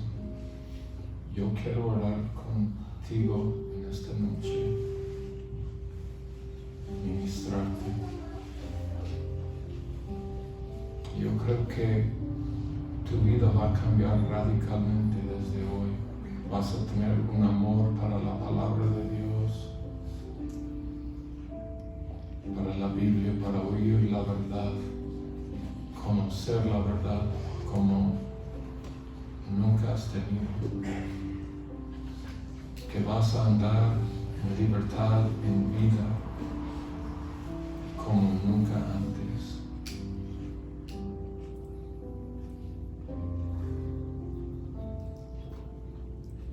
yo quiero orar contigo en esta noche, ministrarte. Yo creo que tu vida va a cambiar radicalmente desde hoy. Vas a tener un amor para la palabra de Dios, para la Biblia, para oír la verdad, conocer la verdad como nunca has tenido. Que vas a andar en libertad, en vida, como nunca antes.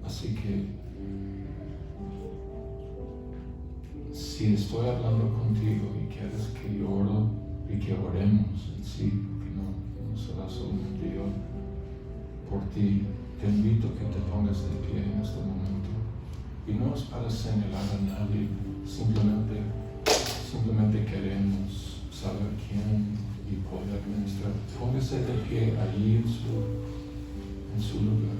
Así que, si estoy hablando contigo y quieres que yo ore y que oremos en sí, porque no será solamente yo, por ti, te invito a que te pongas de pie en este momento. Y no es para señalar a nadie, simplemente queremos saber quién y poder ministrar. Póngase de pie allí en su lugar.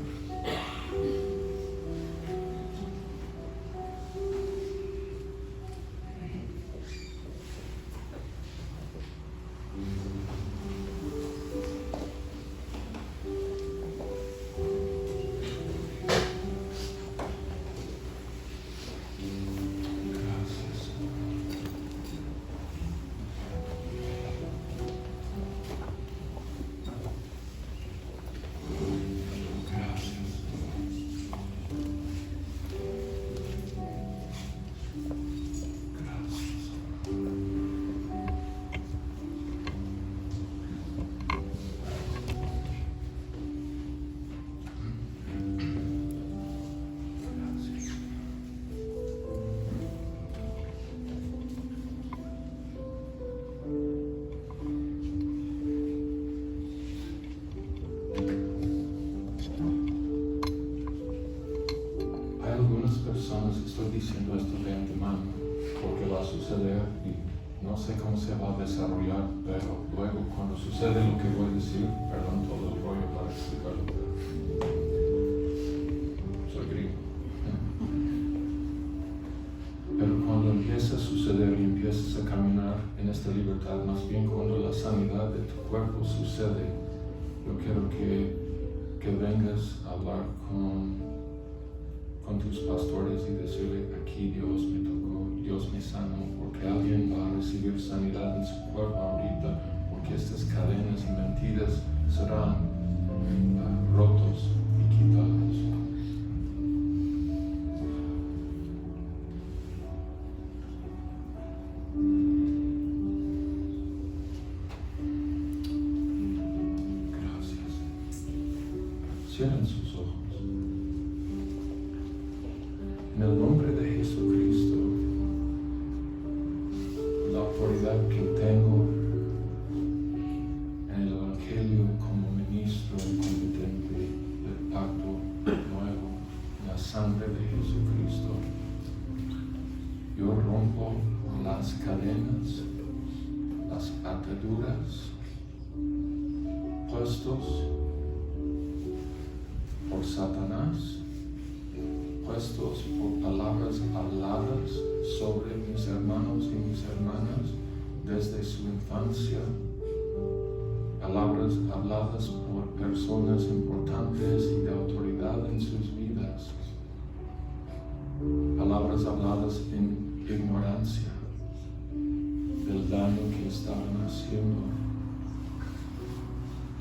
Estoy diciendo esto de antemano porque va a suceder y no sé cómo se va a desarrollar, pero luego cuando sucede lo que voy a decir, perdón todo el rollo para explicarlo, soy gringo. Pero cuando empieza a suceder y empiezas a caminar en esta libertad, más bien cuando la sanidad de tu cuerpo sucede, yo quiero que vengas a hablar con tus pastores y decirle, aquí Dios me tocó, Dios me sanó, porque alguien va a recibir sanidad en su cuerpo ahorita, porque estas cadenas y mentiras serán rotos y quitados. Gracias. Cierren sus ojos. En el nombre de Jesucristo, la autoridad que tengo en el Evangelio como ministro competente del pacto nuevo, la sangre de Jesucristo, yo rompo las cadenas, las ataduras, puestos por Satanás, puestos por palabras habladas sobre mis hermanos y mis hermanas desde su infancia, palabras habladas por personas importantes y de autoridad en sus vidas, palabras habladas en ignorancia del daño que estaban haciendo.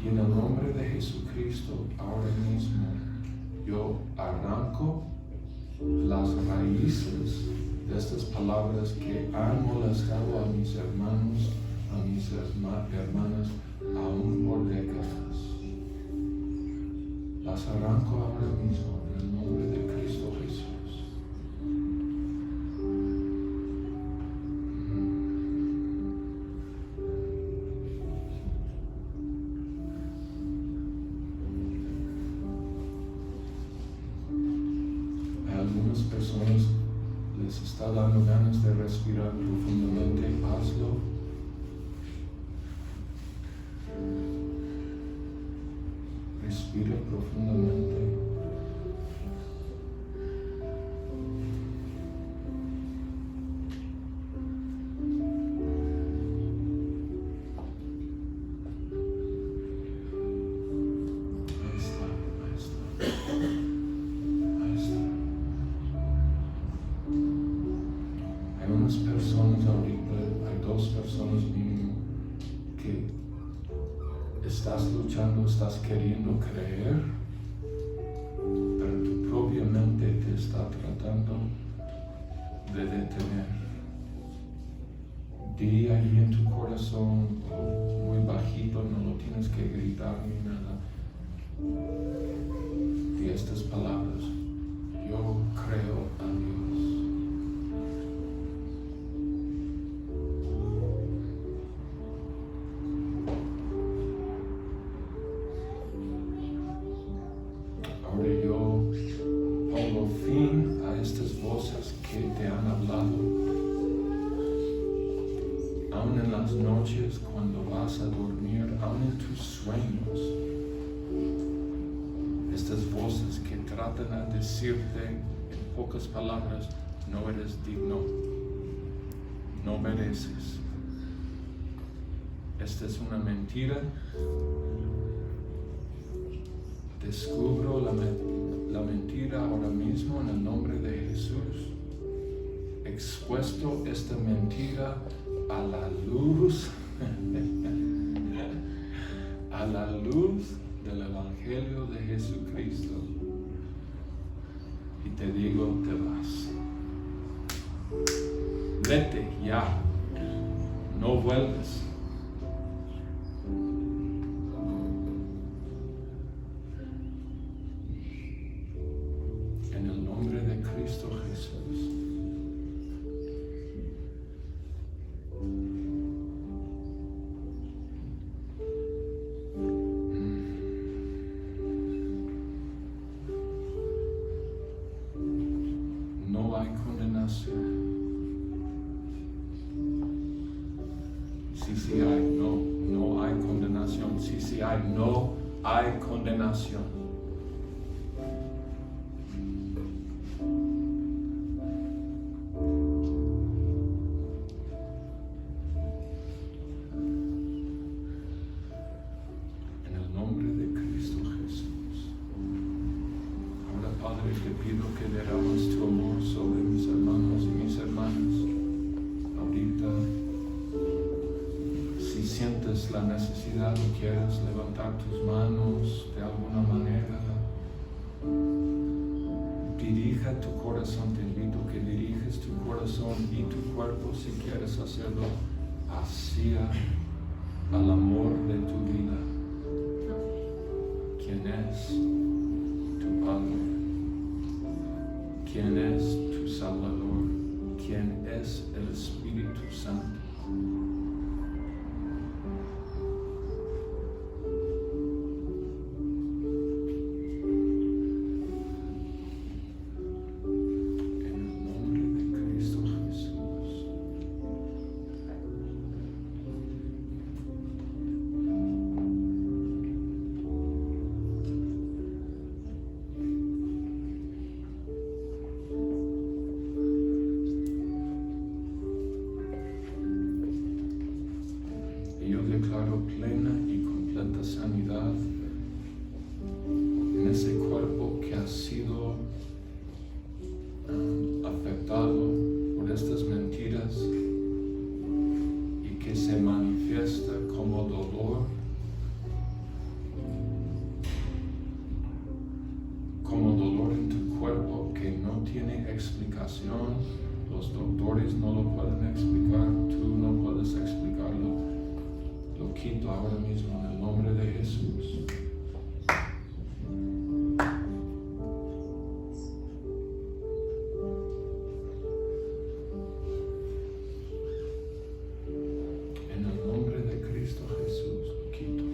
Y en el nombre de Jesucristo, ahora mismo, yo arranco las raíces de estas palabras que han molestado a mis hermanos, a mis hermanas, aún por décadas. Las arranco ahora mismo en el nombre de Cristo Jesús. A algunas personas les está dando ganas de respirar profundamente. Hazlo. Respira profundamente. Ahí está, ahí está. Ahí está. Hay unas personas ahorita, hay 2 personas mínimo que estás luchando, estás queriendo creer, pero tu propia mente te está tratando de detener. Di ahí en tu corazón, o muy bajito, no lo tienes que gritar ni nada. Di estas palabras: yo creo a Dios. Ahora yo pongo fin a estas voces que te han hablado. Aún en las noches cuando vas a dormir, aún en tus sueños, estas voces que tratan de decirte en pocas palabras: no eres digno, no mereces. Esta es una mentira. Descubro la mentira ahora mismo en el nombre de Jesús. Expuesto esta mentira a la luz, a la luz del Evangelio de Jesucristo. Y te digo, te vas. Vete ya, no vuelves. En el nombre de Cristo Jesús. No hay condenación. Sí hay, no hay condenación. Sí hay, no hay condenación. Te pido que derrames tu amor sobre mis hermanos y mis hermanas. Ahorita, si sientes la necesidad o quieres levantar tus manos de alguna manera, dirija tu corazón. Te invito que diriges tu corazón y tu cuerpo, si quieres hacerlo, hacia el amor de tu vida. ¿Quién es tu Padre? ¿Quién es tu Salvador? ¿Quién es el Espíritu Santo? En el nombre de Cristo Jesús. Yo declaro plena y completa sanidad en ese cuerpo que ha sido afectado por estas mentiras y que se manifiesta como dolor, explicación. Los doctores no lo pueden explicar, tú no puedes explicarlo. Lo quito ahora mismo en el nombre de Jesús. En el nombre de Cristo Jesús lo quito.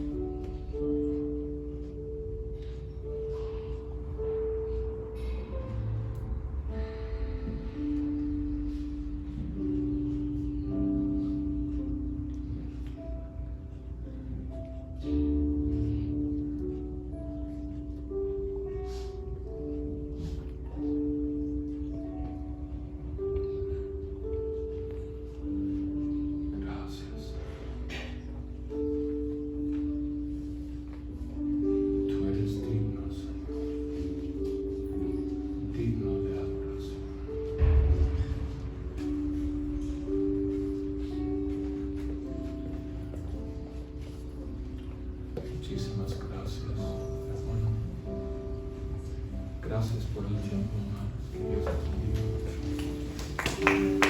Gracias. Tú eres digno, Señor. Digno de adoración. Muchísimas gracias, hermano. Gracias por el tiempo, hermano. Que Dios te bendiga.